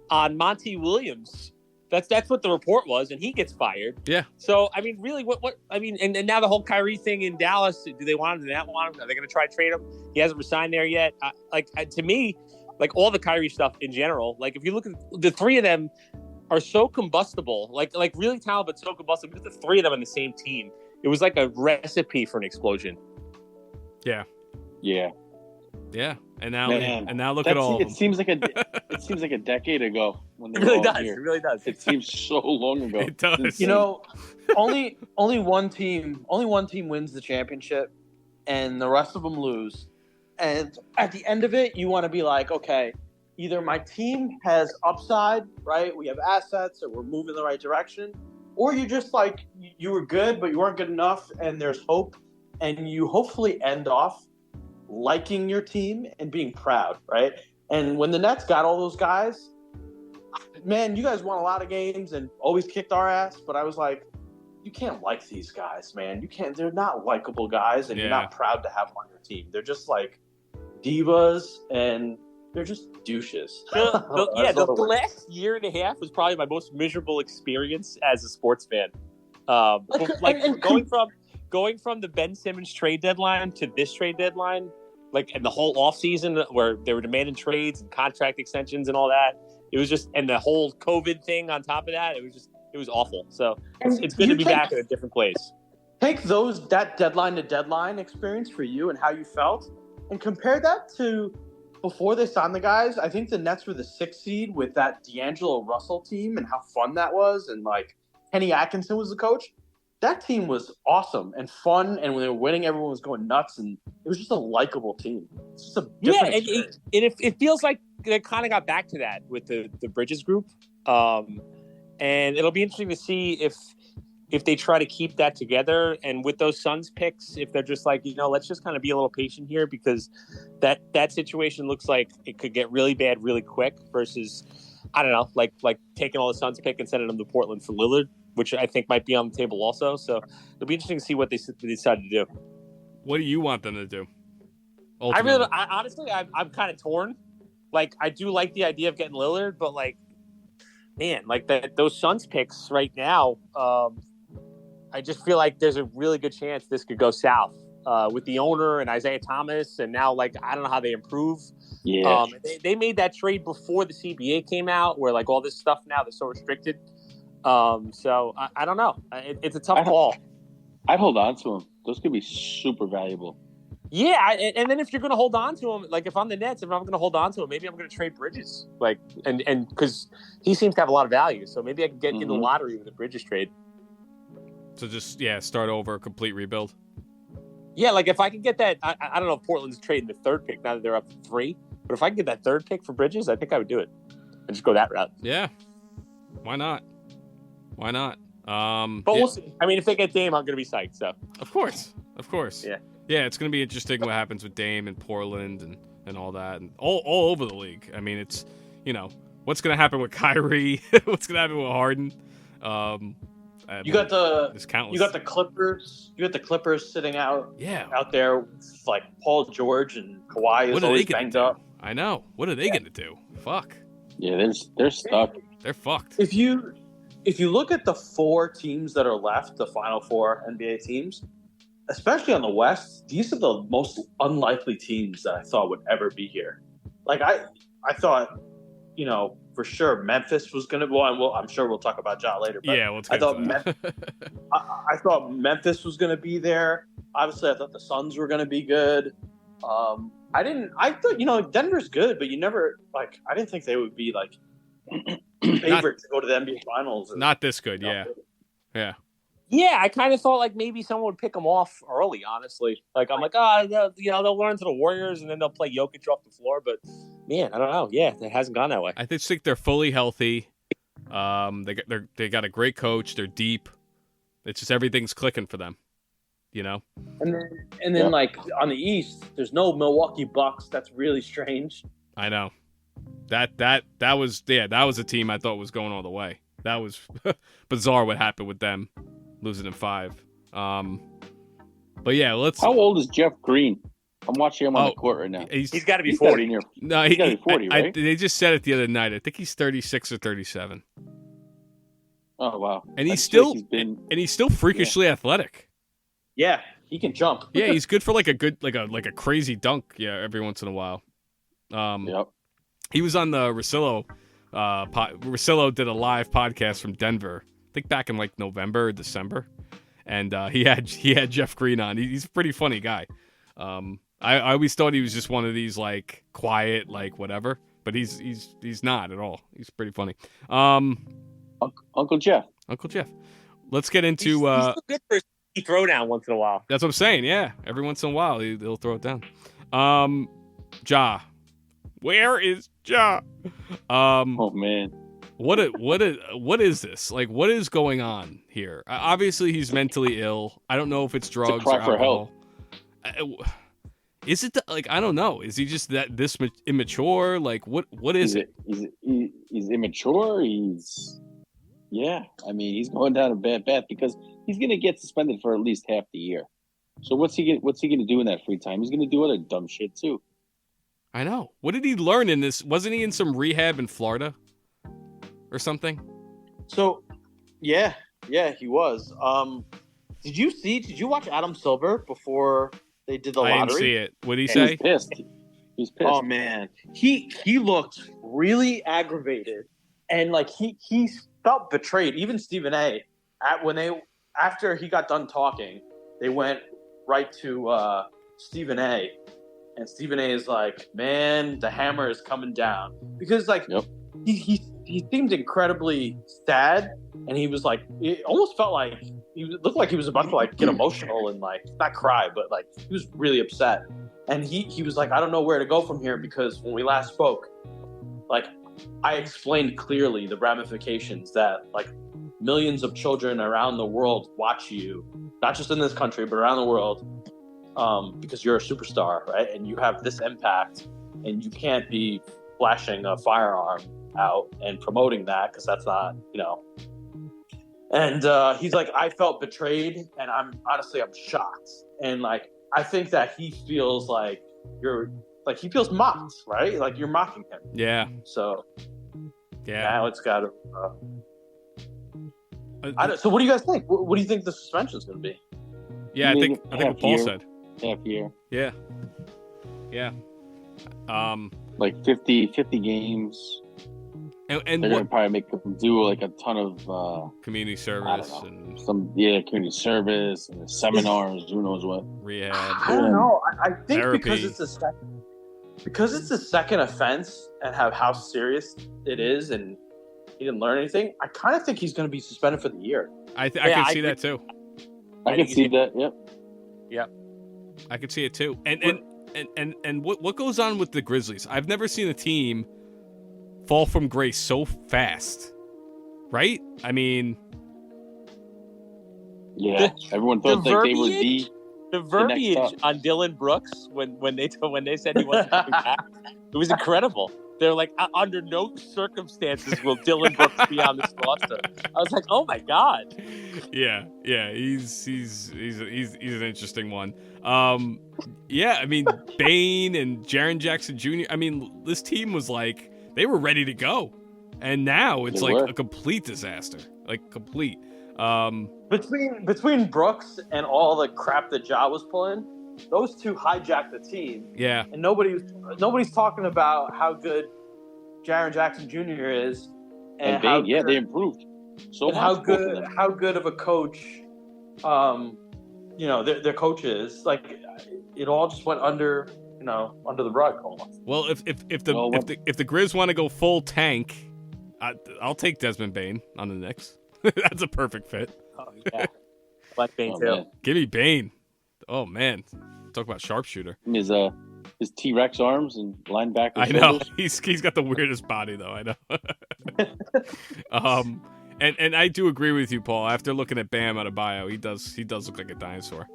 on Monty Williams. That's what the report was, and he gets fired. Yeah. So I mean, really, what I mean, and now the whole Kyrie thing in Dallas. Do they want him? Do they not want him? Are they going to try to trade him? He hasn't resigned there yet. To me, like all the Kyrie stuff in general. Like if you look at the three of them. Are so combustible, like really talented, but so combustible. Because the three of them on the same team, it was like a recipe for an explosion. Yeah. And now look at all. It seems like a decade ago. When it really does. Here. It really does. It seems so long ago. It does. Only one team wins the championship, and the rest of them lose. And at the end of it, you want to be like, okay. Either my team has upside, right? We have assets or we're moving in the right direction. Or you just like, you were good, but you weren't good enough and there's hope. And you hopefully end off liking your team and being proud, right? And when the Nets got all those guys, man, you guys won a lot of games and always kicked our ass. But I was like, you can't like these guys, man. You can't, they're not likable guys and you're not proud to have them on your team. They're just like divas and they're just douches. The last year and a half was probably my most miserable experience as a sports fan. Going from the Ben Simmons trade deadline to this trade deadline, and the whole offseason where they were demanding trades and contract extensions and all that. It was just, and the whole COVID thing on top of that, it was awful. So it's good to be back in a different place. Take that deadline to deadline experience for you and how you felt and compare that to before they signed the guys. I think the Nets were the 6th seed with that D'Angelo Russell team and how fun that was. And Kenny Atkinson was the coach. That team was awesome and fun. And when they were winning, everyone was going nuts. And it was just a likable team. It's just a different experience. It feels like they kind of got back to that with the Bridges group. And it'll be interesting to see if they try to keep that together, and with those Suns picks, if they're just like, let's just kind of be a little patient here, because that situation looks like it could get really bad really quick versus, I don't know, like taking all the Suns pick and sending them to Portland for Lillard, which I think might be on the table also. So it'll be interesting to see what they decide to do. What do you want them to do? Ultimately? Honestly, I'm kind of torn. like I do like the idea of getting Lillard, but like, man, like those Suns picks right now, I just feel like there's a really good chance this could go south with the owner and Isaiah Thomas, and now like I don't know how they improve. Yeah, they made that trade before the CBA came out, where like all this stuff now they're so restricted. So I don't know. It's a tough call. I'd hold on to him. Those could be super valuable. Yeah, and then if you're going to hold on to him, like if I'm the Nets, if I'm going to hold on to him, maybe I'm going to trade Bridges, like and because he seems to have a lot of value, so maybe I can get in the lottery with a Bridges trade. So just start over, a complete rebuild. Yeah, like if I can get that, I don't know if Portland's trading the third pick now that they're up 3, but if I can get that third pick for Bridges, I think I would do it and just go that route. Yeah, why not? Why not? But we'll see. I mean, if they get Dame, I'm going to be psyched. So of course. Yeah, it's going to be interesting what happens with Dame and Portland and all that, and all over the league. I mean, it's what's going to happen with Kyrie, what's going to happen with Harden. You got the Clippers. You got the Clippers sitting out there with, like Paul George and Kawhi is always banged up. I know. What are they going to do? Fuck. Yeah, they're stuck. They're fucked. If you look at the 4 teams that are left, the final 4 NBA teams, especially on the West, these are the most unlikely teams that I thought would ever be here. Like I thought, for sure Memphis was going to. Well, I'm sure we'll talk about Ja later. But yeah, let's I get thought to that. I thought Memphis was going to be there. Obviously, I thought the Suns were going to be good. I thought Denver's good, but you never I didn't think they would be like favorite to go to the NBA Finals. Not this good, yeah. Yeah, I kind of thought like maybe someone would pick them off early, honestly. Like I'm like, they'll learn to the Warriors and then they'll play Jokic off the floor. But man, I don't know. Yeah, it hasn't gone that way. I just think they're fully healthy. They got a great coach. They're deep. It's just everything's clicking for them. And then like on the East, there's no Milwaukee Bucks. That's really strange. I know. That was a team I thought was going all the way. That was bizarre what happened with them losing in 5. But yeah, let's. How old is Jeff Green? I'm watching him on the court right now. He's got to be 40. No, he's got to be 40, right? They just said it the other night. I think he's 36 or 37. Oh wow! And he's still freakishly athletic. Yeah, he can jump. Yeah, he's good for like a crazy dunk. Yeah, every once in a while. Yep. He was on the Russillo. Russillo did a live podcast from Denver. I think back in like November or December, and he had Jeff Green on. He's a pretty funny guy. I always thought he was just one of these like quiet, like whatever, but he's not at all. He's pretty funny. Uncle Jeff. Let's get into. He's still good for a throwdown once in a while. That's what I'm saying. Yeah, every once in a while he'll throw it down. Ja, where is Ja? Oh man. What is this? Like, what is going on here? Obviously, he's mentally ill. I don't know if it's drugs or alcohol. Is it I don't know. Is he just this immature? Like, what is it? He's immature. I mean, he's going down a bad path because he's going to get suspended for at least half the year. So what's he going to do in that free time? He's going to do other dumb shit too. I know. What did he learn in this? Wasn't he in some rehab in Florida or something? So, yeah, he was. Did you watch Adam Silver before they did the lottery? I didn't see it. What did he say? He's pissed. Oh man, he looked really aggravated, and like he felt betrayed. Even Stephen A. After he got done talking, they went right to Stephen A. And Stephen A. is like, man, the hammer is coming down because he seemed incredibly sad, and he was like, it almost felt like he looked like he was about to like get emotional and like not cry, but like he was really upset. And he was like, I don't know where to go from here because when we last spoke, like I explained clearly the ramifications that like millions of children around the world watch you, not just in this country but around the world. Because you're a superstar, right? And you have this impact, and you can't be flashing a firearm out and promoting that because that's not, And he's like, I felt betrayed, and I'm shocked. And like, I think that he feels like you're like he feels mocked, right? Like you're mocking him. Yeah. So yeah, now it's got to. So what do you guys think? What do you think the suspension is going to be? Yeah, I think what Paul said. Half year. Yeah. Yeah. Like 50 games. And they're going to probably make them do like a ton of community service and community service and seminars, who knows what. Rehab. I don't know. I think therapy. because it's a second offense and how serious it is, and he didn't learn anything. I kind of think he's going to be suspended for the year. I can see that too. I can see that. Yep. Yep. I can see it too. And what goes on with the Grizzlies? I've never seen a team fall from grace so fast, right? I mean, yeah. Everyone thought that they were the verbiage on Dylan Brooks when they said he wasn't coming back. It was incredible. They're like, under no circumstances will Dylan Brooks be on this roster. I was like, oh my god. Yeah, he's an interesting one. Yeah, I mean, Bane and Jaren Jackson Jr. I mean, this team was like they were ready to go, and now it's a complete disaster, like complete. Between Brooks and all the crap that Ja was pulling, those two hijacked the team. Yeah, and nobody's talking about how good Jaren Jackson Jr. is, and how good, they improved so much. How good of a coach, their coach is. Like, it all just went under the rug almost. Well, if the Grizz want to go full tank, I'll take Desmond Bane on the Knicks. That's a perfect fit. Oh yeah, like Bane too. Man. Give me Bane. Oh man, talk about sharpshooter. His T-Rex arms and linebacker. I know he's got the weirdest body though. I know. And I do agree with you, Paul. After looking at Bam Adebayo, he does look like a dinosaur.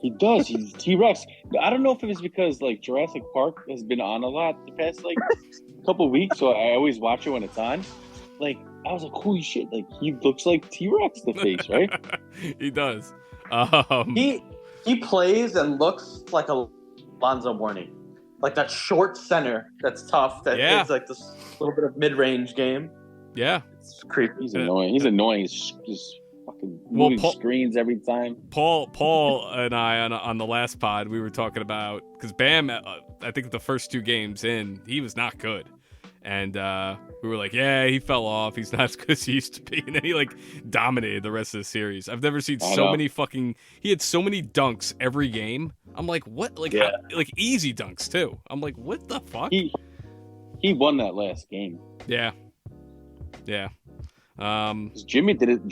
He does. He's T-Rex. I don't know if it was because like Jurassic Park has been on a lot the past like couple weeks, so I always watch it when it's on. Like I was like, holy shit! Like he looks like T-Rex the face, right? He does. He plays and looks like a Lonzo Mourning, like that short center that's tough. That is like this little bit of mid-range game. Yeah, it's creepy. He's annoying. He's annoying. He's fucking moving screens every time. Paul and I on the last pod we were talking about because Bam, I think the first 2 games in he was not good. And we were like, yeah, he fell off. He's not as good as he used to be. And then he, like, dominated the rest of the series. I've never seen so many he had so many dunks every game. I'm like, what? Like, like easy dunks, too. I'm like, what the fuck? He won that last game. Yeah. Jimmy didn't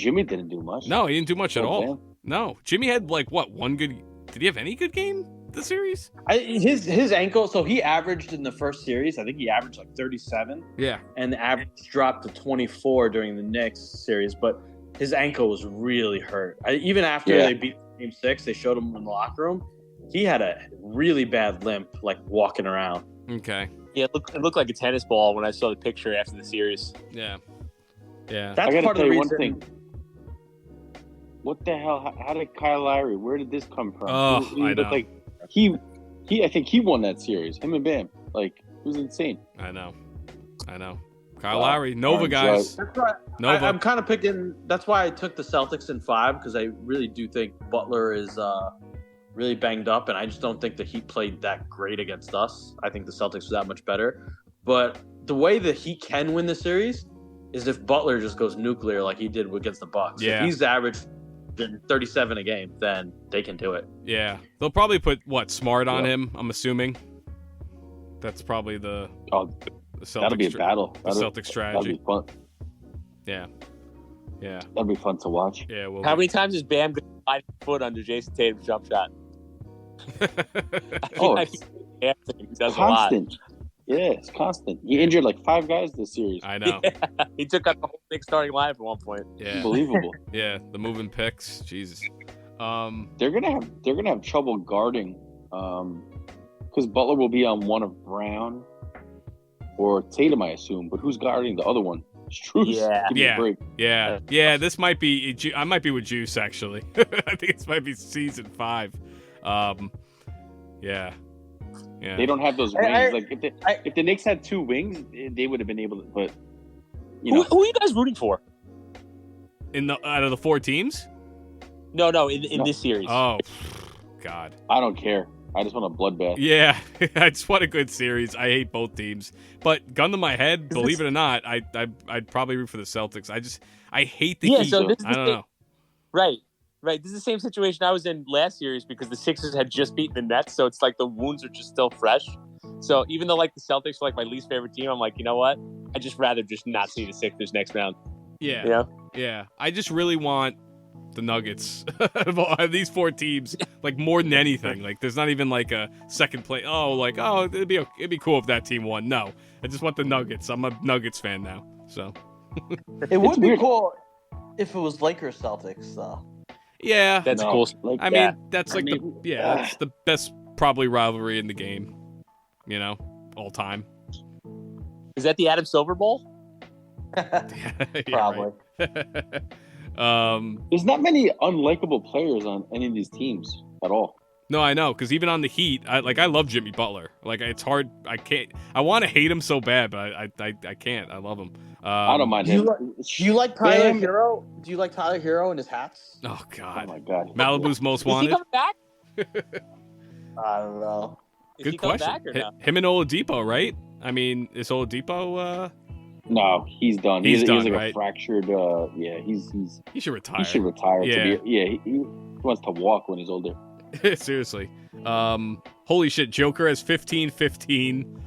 do much. No, he didn't do much at all. No. Jimmy had, like, one good... Did he have any good game this series? His ankle, so he averaged in the first series, I think he averaged like 37. Yeah. And the average dropped to 24 during the Knicks series, but his ankle was really hurt. Even after they beat Game 6, they showed him in the locker room. He had a really bad limp, like walking around. Okay. Yeah, it looked like a tennis ball when I saw the picture after the series. Yeah. That's I gotta part of the tell you reason. one thing. What the hell? How did Kyle Lowry? Where did this come from? Oh, I know. Like I think he won that series. Him and Bam. Like it was insane. I know. Kyle Lowry, Nova guys. That's right. Nova. I'm kind of picking. That's why I took the Celtics in 5 because I really do think Butler is really banged up, and I just don't think the Heat played that great against us. I think the Celtics were that much better. But the way the Heat can win the series is if Butler just goes nuclear like he did against the Bucks. Yeah. If he's averaged 37 a game, then they can do it. Yeah. They'll probably put, Smart on him, I'm assuming. That's probably the Celtics. That'll be a battle. The Celtics strategy. That'll be fun. Yeah. That'll be fun to watch. Yeah. How many times is Bam going to find a foot under Jason Tatum's jump shot? He does constant. A lot. Yeah, it's constant. He injured like 5 guys this series. I know. Yeah. He took out the whole Knicks starting line at one point. Yeah. Unbelievable. Yeah, the moving picks. Jesus. They're gonna have trouble guarding, because Butler will be on one of Brown or Tatum, I assume. But who's guarding the other one? Strus. Yeah. Give me a break. Yeah. This might be. I might be with Juice actually. I think this might be season 5. Yeah. Yeah. They don't have those wings. Like if the Knicks had 2 wings, they would have been able to. But who are you guys rooting for? Out of the 4 teams? No, in this series. Oh, God. I don't care. I just want a bloodbath. Yeah, I just want a good series. I hate both teams, but gun to my head, believe it or not, I'd probably root for the Celtics. I hate the Heat. So I don't know. Right. This is the same situation I was in last series because the Sixers had just beaten the Nets, so it's like the wounds are just still fresh. So even though like the Celtics are like my least favorite team, I'm like, you know what? I just rather just not see the Sixers next round. Yeah. You know? Yeah. I just really want the Nuggets of these 4 teams, like more than anything. Like there's not even like a second play. It'd be cool if that team won. No, I just want the Nuggets. I'm a Nuggets fan now. So it would be cool if it was Lakers Celtics though. Yeah, that's cool. I mean, that's like that's the best probably rivalry in the game. You know, all time. Is that the Adam Silver Bowl? Probably. There's not many unlikable players on any of these teams at all. No, I know, because even on the Heat, I love Jimmy Butler. Like it's hard. I can't. I want to hate him so bad, but I can't. I love him. I don't mind him. Do you like Tyler Hero? Do you like Tyler Hero and his hats? Oh God. Oh my God. Malibu's most wanted. Is he coming back? I don't know. Good question. Back or no? Him and Oladipo, right? I mean, is Oladipo? No, he's done. He's done, like right? a fractured. He should retire. He should retire. Yeah. He wants to walk when he's older. Seriously. Holy shit, Joker has 15-15,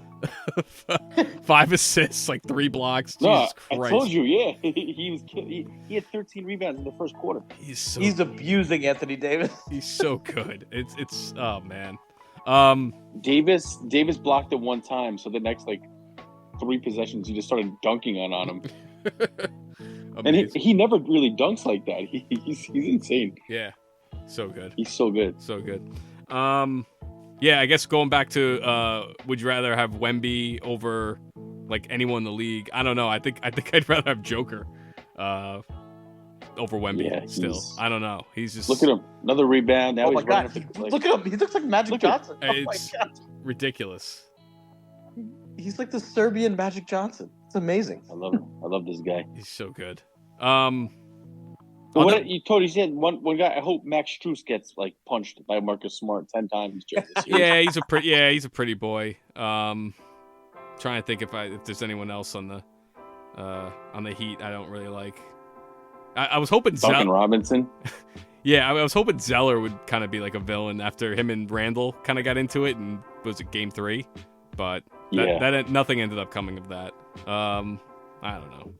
5 assists, like 3 blocks. Jesus Christ. I told you, he had 13 rebounds in the first quarter. He's abusing Anthony Davis. He's so good. It's oh man. Davis blocked it one time, so the next like 3 possessions he just started dunking on him. And he never really dunks like that. He's insane. Yeah. So good. He's so good. So good. Yeah, I guess going back to would you rather have Wemby over like anyone in the league? I don't know. I think I'd rather have Joker over Wemby still. I don't know. He's just look at him. Another rebound. Now my God. Look at him. He looks like Magic Johnson. Oh my God. Ridiculous. He's like the Serbian Magic Johnson. It's amazing. I love him. I love this guy. He's so good. You totally said one guy. I hope Max Strus gets like punched by Marcus Smart 10 times during this year. Yeah, he's a pretty boy. Trying to think if there's anyone else on the Heat I don't really like. I was hoping Duncan Robinson. Yeah, I was hoping Zeller would kind of be like a villain after him and Randall kind of got into it, and was it Game 3? But nothing ended up coming of that. I don't know.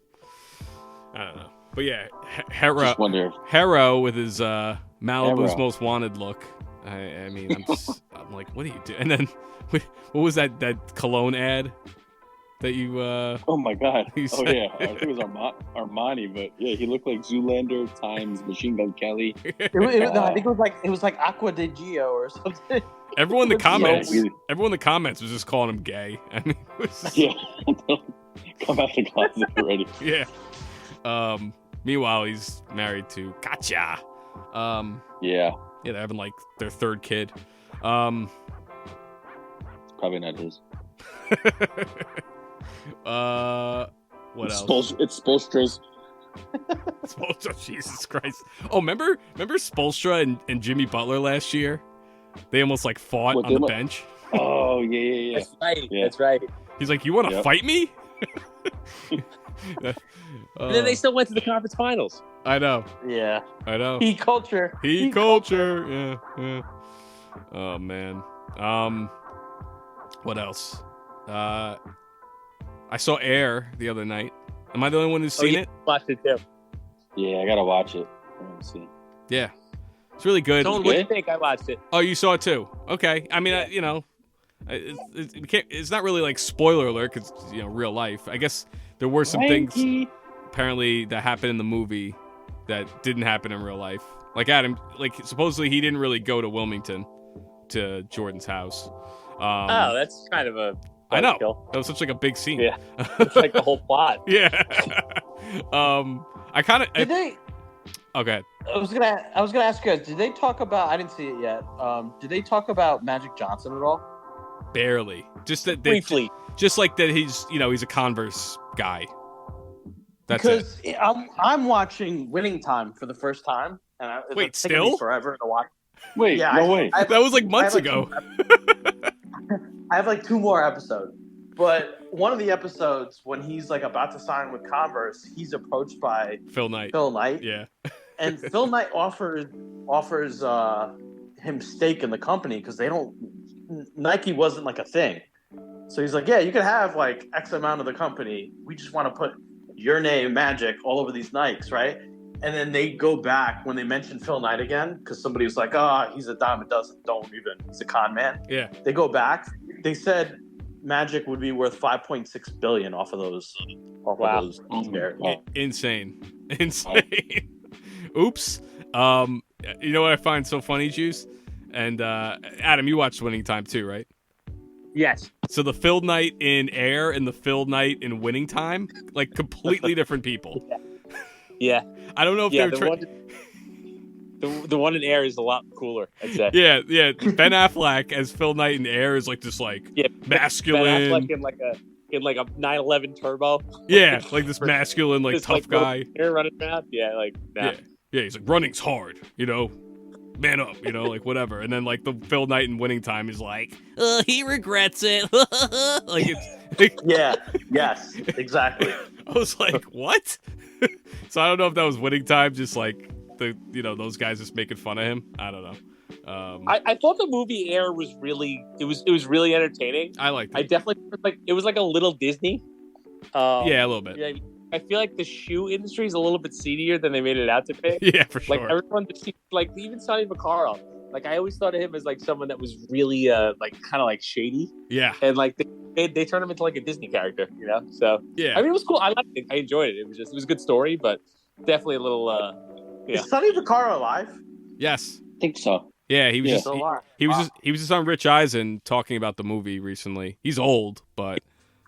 But yeah, Hero with his Malibu's Most Wanted look. I mean, I'm like, what do you do? And then what was that cologne ad that you? Oh my God! I think it was Armani, but yeah, he looked like Zoolander times Machine Gun Kelly. I think it was like Aqua de Gio or something. Everyone in the comments was just calling him gay. I mean, come out the closet already. Yeah. Meanwhile, he's married to Katya. Yeah, they're having like their 3rd kid. Probably not his. What else? It's Spoelstra's. Spoelstra, Jesus Christ! Oh, remember Spoelstra and Jimmy Butler last year? They almost like fought on the bench. Oh yeah. That's right. Yeah. That's right. He's like, "You want to fight me?" And then they still went to the conference finals. I know. Yeah. I know. Heat culture. Heat culture. Yeah. Oh man. What else? I saw Air the other night. Am I the only one who's seen it? Watched it too. Yeah, I gotta watch it. I haven't seen it. Yeah, it's really good. What do you think? I watched it. Oh, you saw it too? Okay. I mean, it's not really like spoiler alert because real life. I guess there were some things apparently that happened in the movie that didn't happen in real life. Like Adam, supposedly he didn't really go to Wilmington to Jordan's house. That's kind of a. I know. That was such like a big scene. Yeah, it's like the whole plot. Yeah. I kind of. Did they? Okay. I was gonna ask you guys. Did they talk about? I didn't see it yet. Did they talk about Magic Johnson at all? Barely. Just that briefly. Just like that he's he's a Converse guy. That's because it. I'm watching Winning Time for the first time, and Wait, it's taken me still? forever to watch. Wait, Yeah, no way. That was like months ago. I have like 2 more episodes, but one of the episodes when he's like about to sign with Converse, he's approached by Phil Knight. Yeah, and Phil Knight offers him stake in the company because Nike wasn't like a thing. So he's like, yeah, you can have like X amount of the company. We just want to put your name, Magic, all over these Nikes, right? And then they go back when they mention Phil Knight again because somebody was like, he's a dime a dozen. Don't even. He's a con man. Yeah. They go back. They said Magic would be worth $5.6 billion off of those. Those shares. Insane. Oops. You know what I find so funny, Juice? And Adam, you watched Winning Time too, right? Yes. So the Phil Knight in Air and the Phil Knight in Winning Time, like completely different people. Yeah. I don't know if they're the one in Air is a lot cooler, I'd say. Yeah. Ben Affleck as Phil Knight in Air is like this masculine. Ben Affleck in like a 911 Turbo. Yeah, like this masculine, like tough guy. Air running around. Yeah, like that. Yeah, he's like running's hard, man up, like whatever. And then like the Phil Knight in Winning Time is like, he regrets it. Like it's yes, exactly. I was like, what? So I don't know if that was Winning Time, just like those guys just making fun of him. I don't know. I thought the movie Air was really really entertaining. I liked it. I definitely it was like a little Disney. Yeah, a little bit. Yeah, I feel like the shoe industry is a little bit seedier than they made it out to be. Yeah, for sure. Like everyone, like even Sonny Vaccaro. Like I always thought of him as like someone that was really like kind of like shady. Yeah. And like they turned him into like a Disney character, So yeah, I mean it was cool. I liked it. I enjoyed it. It was a good story, but definitely a little. Is Sonny Vaccaro alive? Yes, I think so. Yeah, he was still alive. He was just on Rich Eisen talking about the movie recently. He's old, but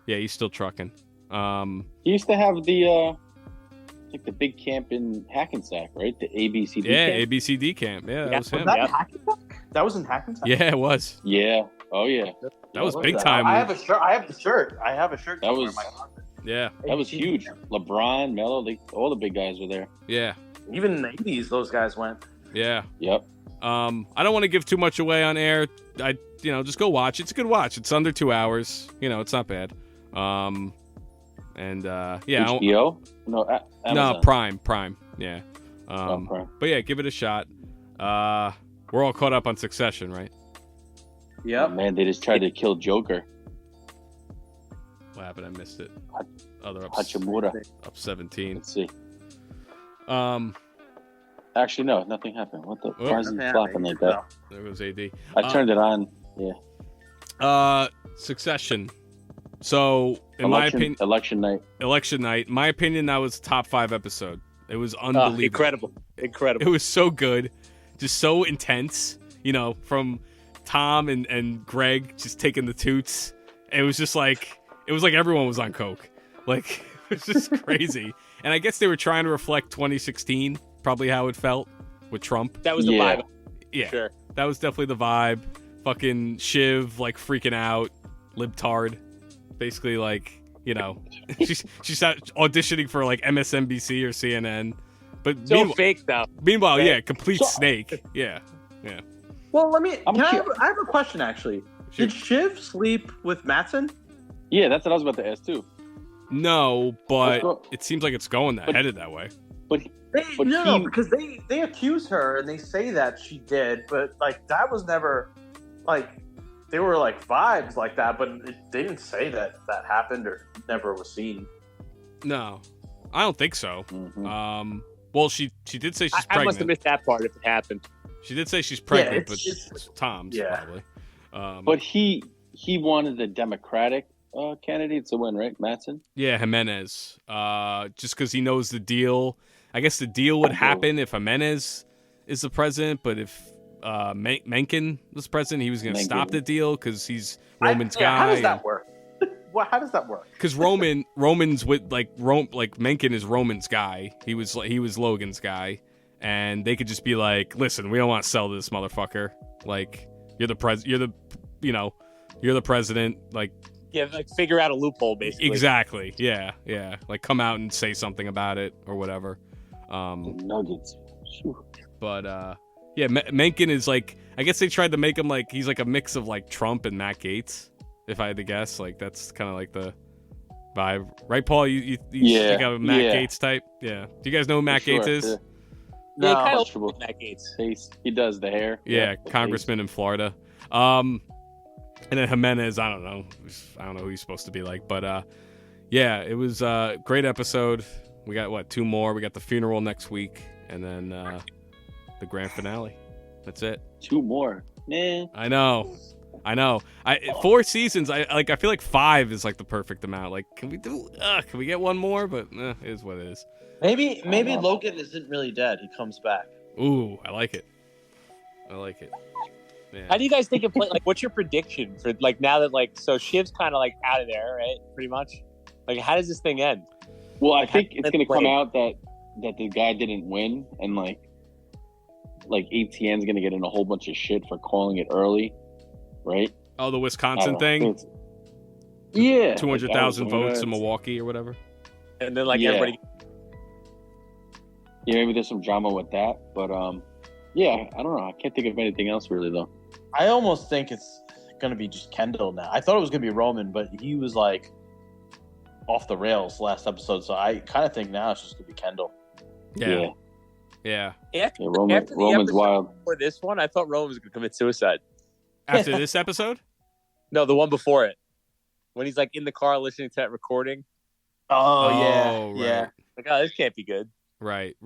yeah, he's still trucking. He used to have the big camp in Hackensack, right? The ABCD camp. ABCD camp. Yeah, that was him. Was that Hackensack? That was in Hackensack? Yeah, it was. Yeah. Oh, yeah. That was big time. I have a shirt. I have the shirt. That was, yeah. That was huge. LeBron, Melo, all the big guys were there. Yeah. Even in the 80s, those guys went. Yeah. Yep. I don't want to give too much away on Air. Just go watch. It's a good watch. It's under 2 hours. It's not bad. HBO? No, Amazon. No, Prime. Yeah. Prime. But yeah, give it a shot. We're all caught up on Succession, right? Yeah. Oh, man, they just tried to kill Joker. What happened? I missed it. Hachimura. Up 17. Let's see. Actually, no, nothing happened. What the? Why is he flopping like that? There goes AD. I turned it on. Yeah. Succession. So, my opinion, election night. My opinion, that was top 5 episode. It was unbelievable. Incredible. It was so good, just so intense. From Tom and Greg just taking the toots. It was just like everyone was on coke. Like it was just crazy. And I guess they were trying to reflect 2016, probably how it felt with Trump. That was the vibe. Yeah, sure. That was definitely the vibe. Fucking Shiv like freaking out, libtard. Basically, like she's auditioning for like MSNBC or CNN. But so fake though. Meanwhile, yeah, complete snake. Yeah. Well, I have a question actually. Sure. Did Shiv sleep with Mattson? Yeah, that's what I was about to ask too. No, but it seems like it's headed that way. Because they accuse her and they say that she did, but like that was never like they were like vibes like that, but they didn't say that happened or never was seen. No, I don't think so. Mm-hmm. Well, she did say she's pregnant. I must have missed that part if it happened. She did say she's pregnant, but it's Tom's probably. But he wanted the Democratic candidates to win, right, Mattson? Yeah, Jimenez. Just because he knows the deal. I guess the deal would happen if Jimenez is the president, but if Mencken was president, he was going to stop the deal because he's Roman's guy. How does that work? How does that work? Because Roman's with like Mencken is Roman's guy. He was Logan's guy, and they could just be like, listen, we don't want to sell to this motherfucker. Like, you're the president. Like, yeah, like figure out a loophole, basically. Exactly. Yeah. Like, come out and say something about it or whatever. Nuggets. But Mencken is like, I guess they tried to make him like he's like a mix of like Trump and Matt Gaetz, if I had to guess. Like, that's kind of like the vibe, right, Paul? You think of a Matt Gaetz type? Yeah. Do you guys know who Matt Gaetz is? Yeah. No, kind of Matt Gaetz. He does the hair. Yeah, congressman in Florida. And then Jimenez, I don't know who he's supposed to be like, but yeah, it was a great episode. We got 2 more. We got the funeral next week, and then the grand finale. That's it. 2 more, man. I know. 4 seasons. I feel like 5 is like the perfect amount. Like, can we get 1 more? But it is what it is. Maybe Logan isn't really dead. He comes back. Ooh, I like it. Yeah. How do you guys think it play? Like, what's your prediction for like now that like so Shiv's kind of like out of there, right? Pretty much. Like, how does this thing end? Well, I think it's going to come out that the guy didn't win, and like ATN's going to get in a whole bunch of shit for calling it early, right? Oh, the Wisconsin thing. Yeah, 200,000 votes in Milwaukee or whatever. And then everybody. Yeah, maybe there's some drama with that, but yeah, I don't know. I can't think of anything else really though. I almost think it's going to be just Kendall now. I thought it was going to be Roman, but he was like off the rails last episode, so I kind of think now it's just going to be Kendall. Yeah. Roman's wild. For this one, I thought Roman was going to commit suicide. After this episode? No, the one before it. When he's like in the car listening to that recording. Oh yeah. Right. Like, oh, this can't be good. Right.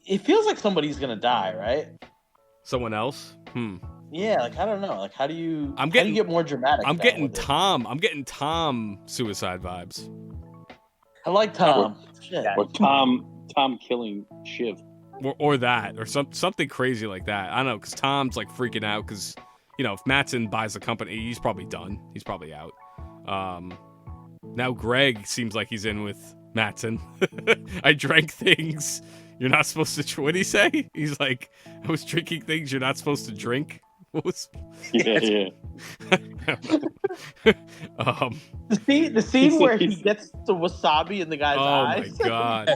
It feels like somebody's going to die, right? Someone else? Yeah, like I don't know. Like how do you get more dramatic? I'm getting Tom suicide vibes. I like Tom. Or Tom killing Shiv. Or that, or something crazy like that. I don't know, because Tom's like freaking out because, if Mattson buys the company, he's probably done. He's probably out. Now Greg seems like he's in with Mattson. I drank things you're not supposed to. What'd he say? He's like, I was drinking things you're not supposed to drink. What was? Yeah. The scene where he gets the wasabi in the guy's eyes. Oh my god!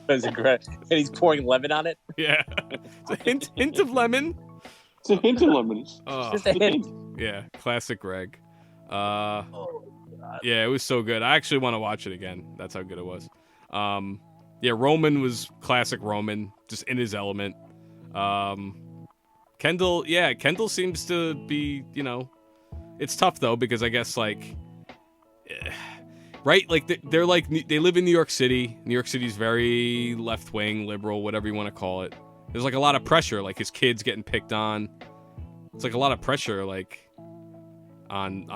That's great. And he's pouring lemon on it. Yeah, it's a hint of lemon. It's a hint of lemon. Just a hint. Yeah, classic Greg. Yeah, it was so good. I actually want to watch it again. That's how good it was. Yeah, Roman was classic Roman, just in his element. Kendall seems to be, it's tough though, because I guess like, right? Like they're like, they live in New York City. New York City's very left wing, liberal, whatever you want to call it. There's like a lot of pressure, like his kids getting picked on. It's like a lot of pressure, like on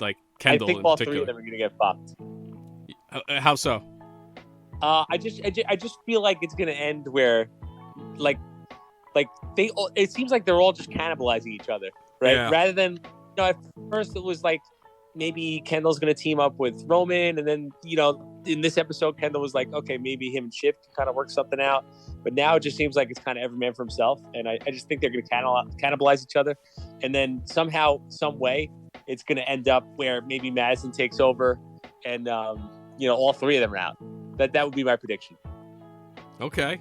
like Kendall. I think all 3 of them are gonna get fucked. How so? I just feel like it's gonna end where, like it seems like they're all just cannibalizing each other, right? Yeah. Rather than, at first it was like maybe Kendall's going to team up with Roman, and then, in this episode, Kendall was like, okay, maybe him and Shiv can kind of work something out. But now it just seems like it's kind of every man for himself, and I just think they're going to cannibalize each other, and then somehow, some way, it's going to end up where maybe Madison takes over, and all 3 of them are out. That would be my prediction. Okay.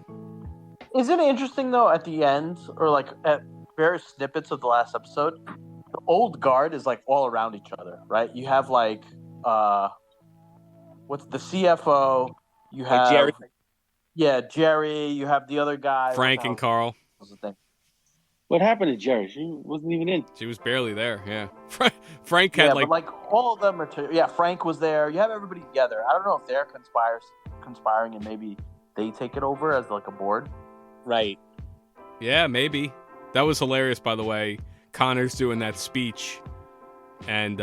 Isn't it interesting though? At the end, or like at various snippets of the last episode, the old guard is like all around each other, right? You have like, what's the CFO? You have Jerry. Yeah, Jerry. You have the other guy, Frank and Carl. What happened to Jerry? She wasn't even in. She was barely there. Yeah, Frank had but like all of them are. Yeah, Frank was there. You have everybody together. I don't know if they're conspiring, and maybe they take it over as like a board. Right. Yeah, maybe. That was hilarious, by the way. Connor's doing that speech, and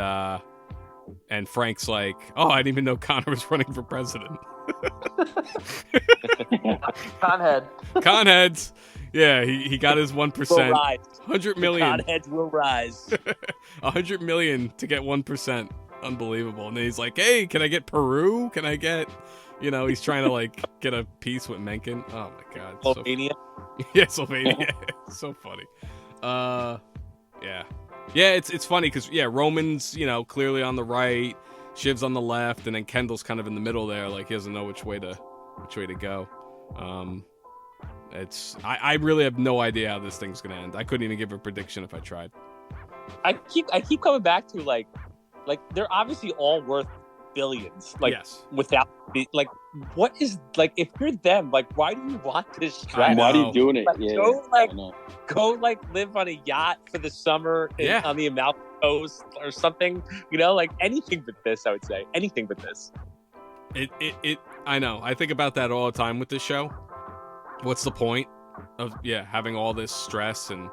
Frank's like, "Oh, I didn't even know Connor was running for president." Conheads. Yeah, he got his 1%. 100 million. Conheads will rise. 100 million to get 1%. Unbelievable. And then he's like, "Hey, can I get Peru? Can I get He's trying to like get a piece with Mencken. Oh my god, Slovenia. Yeah, Slovenia. It's so funny. Yeah. It's funny because Roman's clearly on the right, Shiv's on the left, and then Kendall's kind of in the middle there. Like he doesn't know which way to go. I really have no idea how this thing's gonna end. I couldn't even give a prediction if I tried. I keep coming back to like they're obviously all worth billions. Like yes. Without like what is like if you're them, like why do you want this stretch? Why are you doing it? Like, yeah. Go live on a yacht for the summer on the Amalfi Coast or something. Like anything but this. I would say anything but this. It I know. I think about that all the time with this show. What's the point of having all this stress and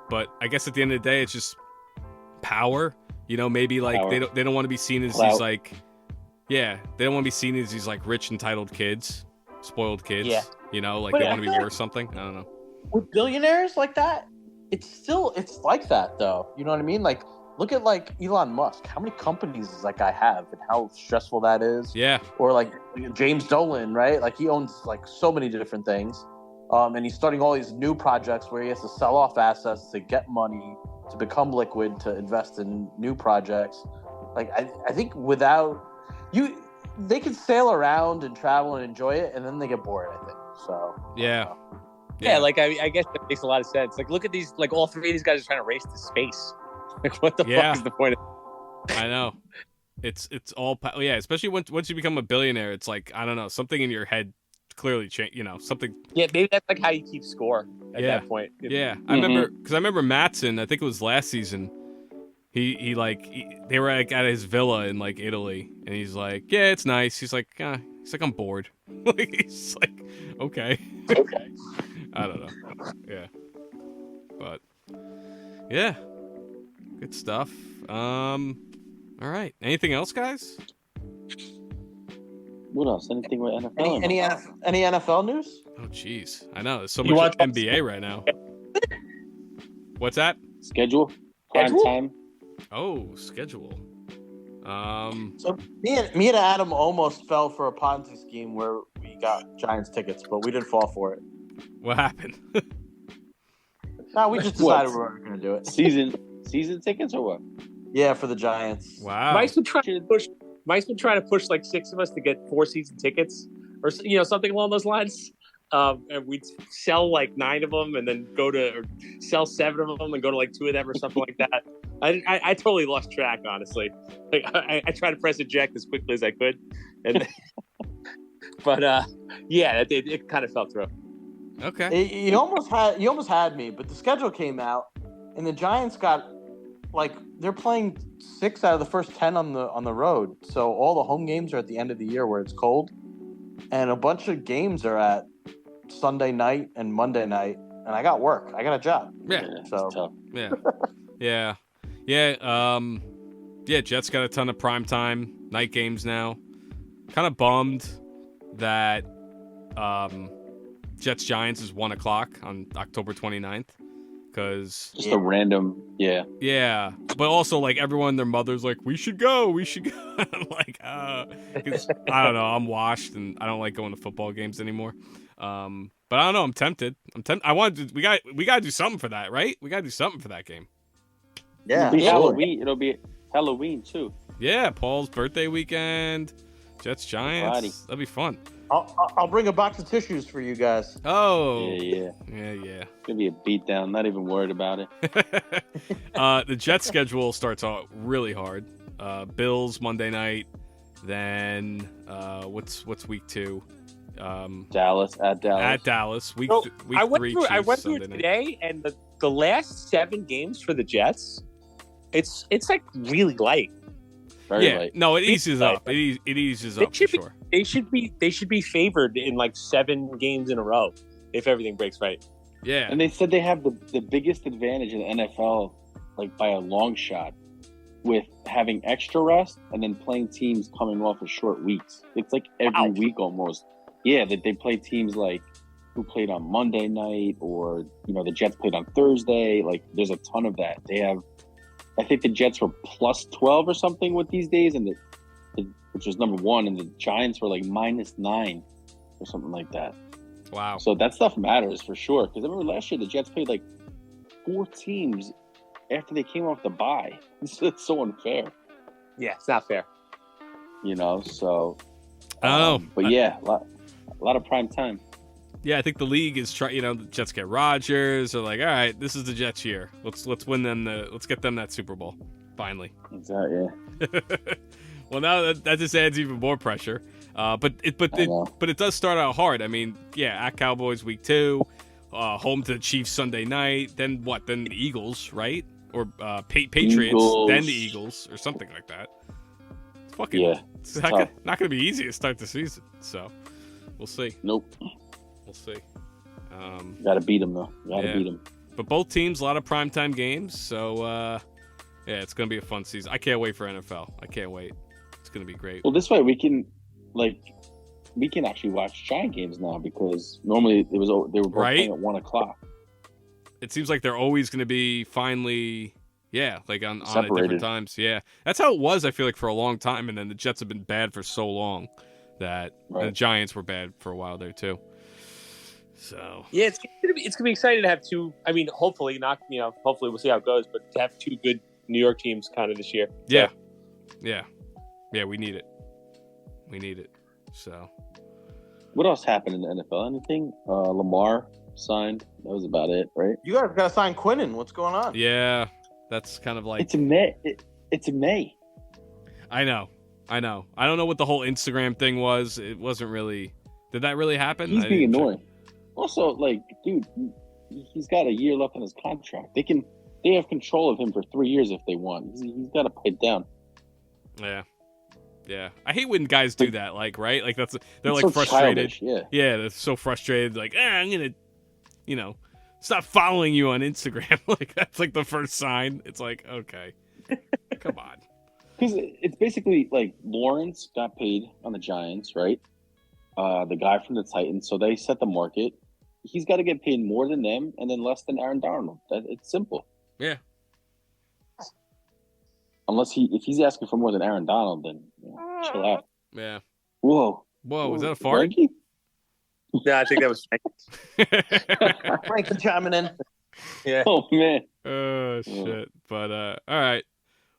but I guess at the end of the day it's just power. Maybe like power. they don't want to be seen as Clout. these like they don't want to be seen as these like rich entitled kids, spoiled kids. Yeah. Like But they I want to be feel worth something. I don't know. With billionaires like that, it's like that though. You know what I mean? Like look at like Elon Musk. How many companies does that guy have, and how stressful that is? Yeah. Or like James Dolan, right? Like he owns like so many different things, and he's starting all these new projects where he has to sell off assets to get money to become liquid to invest in new projects. Like I think without they can sail around and travel and enjoy it, and then they get bored. I think so. Yeah. Yeah, like I guess that makes a lot of sense. Like, look at these. Like, all three of these guys are trying to race to space. Like, what the fuck is the point of? I know. It's all especially once you become a billionaire. It's like I don't know, something in your head clearly change. Something. Yeah, maybe that's like how you keep score at that point. Yeah, I remember Mattson. I think it was last season. They were like at his villa in like Italy, and he's like, yeah, it's nice. He's like I'm bored. He's like, okay. I don't know. Yeah. But yeah. Good stuff. All right. Anything else, guys? What else? Anything with NFL? Any NFL news? Oh jeez. I know. There's so much NBA right now. What's that? Schedule? Prime time? Oh, schedule. So me and Adam almost fell for a Ponzi scheme where we got Giants tickets, but we didn't fall for it. What happened? No, we just decided we weren't going to do it. Season tickets or what? Yeah, for the Giants. Wow. Mike's been trying to push like 6 of us to get 4 season tickets or something along those lines. And we'd sell like 9 of them and then sell 7 of them and go to like 2 of them or something like that. I totally lost track, honestly. Like I tried to press eject as quickly as I could, and but it kind of fell through. Okay. You almost had me, but the schedule came out, and the Giants got they're playing 6 out of the first 10 on the road. So all the home games are at the end of the year where it's cold, and a bunch of games are at Sunday night and Monday night. And I got work. I got a job. Yeah. So yeah. Jets got a ton of primetime night games now. Kind of bummed that Jets Giants is 1:00 on October 29th. Because just a random, yeah, but also like everyone, their mother's like, we should go. I'm like, because I don't know, I'm washed and I don't like going to football games anymore. But I don't know, I'm tempted. I wanted to. We got to do something for that, right? We got to do something for that game. Yeah, It'll be Halloween too. Yeah, Paul's birthday weekend, Jets Giants. Friday. That'd be fun. I'll bring a box of tissues for you guys. Oh, yeah. It's gonna be a beatdown. Not even worried about it. The Jets schedule starts out really hard. Bills Monday night, then what's week 2? Dallas. At Dallas. Week 3. I went through it night. today, and the last 7 games for the Jets, it's like really light. Very light. No, it eases up. It eases up for sure. They should be favored in like 7 games in a row if everything breaks right. Yeah. And they said they have the biggest advantage in the NFL, like by a long shot, with having extra rest and then playing teams coming off of short weeks. It's like every week almost. Yeah, they play teams like who played on Monday night, or the Jets played on Thursday. Like there's a ton of that. They have, I think the Jets were plus 12 or something with these days, and the which was number 1, and the Giants were like -9 or something like that. Wow. So that stuff matters for sure. Because I remember last year the Jets played like 4 teams after they came off the bye. It's so unfair. Yeah, it's not fair. You know, so. I don't know. But yeah, a lot of prime time. Yeah, I think the league is trying. You know, the Jets get Rodgers. They're like, all right, this is the Jets' year. Let's win them. Let's get them that Super Bowl finally. Exactly. Yeah. Well, now that just adds even more pressure. But it does start out hard. I mean, yeah, at Cowboys week 2, home to the Chiefs Sunday night. Then what? Then the Eagles, right? Or Patriots, Eagles. then the Eagles, or something like that. It's fucking. Yeah. It's not going to be easy to start the season. So we'll see. Nope. We'll see. Gotta beat them though. Beat them. But both teams, a lot of primetime games. So yeah, it's going to be a fun season. I can't wait for NFL. I can't wait. It's going to be great. Well, this way we can actually watch Giant games now, because normally they were both playing at 1:00. It seems like they're always going to be finally, like on at different times. Yeah, that's how it was. I feel like for a long time, and then the Jets have been bad for so long that the Giants were bad for a while there too. So yeah, it's gonna be exciting to have 2. I mean, hopefully hopefully we'll see how it goes, but to have 2 good New York teams kind of this year. Yeah. We need it. So, what else happened in the NFL? Anything? Lamar signed. That was about it, right? You guys got to sign Quinnen. What's going on? Yeah, that's kind of like it's in May. It's in May. I know. I don't know what the whole Instagram thing was. It wasn't really. Did that really happen? He's being annoying. Also, like, dude, he's got a year left on his contract. They have control of him for 3 years if they want. He's got to pay it down. Yeah. I hate when guys do that. Like, right? Like they're like so frustrated. Childish, yeah, they're so frustrated. Like, I'm gonna, stop following you on Instagram. Like that's like the first sign. It's like, okay, come on. Because it's basically like Lawrence got paid on the Giants, right? The guy from the Titans. So they set the market. He's got to get paid more than them and then less than Aaron Donald. It's simple. Yeah. Unless if he's asking for more than Aaron Donald, then chill out. Yeah. Whoa, was that a fart? Frankie? Yeah, I think that was Frank. Frankie chiming in. Yeah. Oh man. Oh shit. But all right.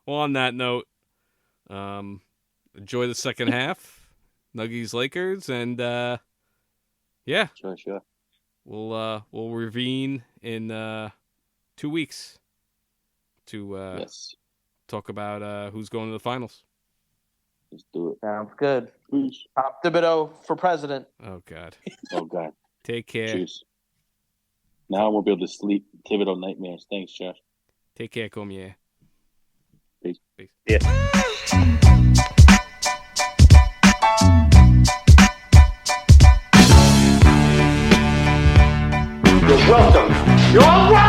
Well, on that note, enjoy the second half, Nuggies Lakers, and yeah. Sure. We'll revene in 2 weeks to talk about who's going to the finals. Let's do it. Sounds good. Top Thibodeau for president. Oh God. Take care. Cheers. Now we'll be able to sleep. Thibodeau nightmares. Thanks, Josh. Take care, Comier. Peace. Yeah. You're welcome. You're all welcome.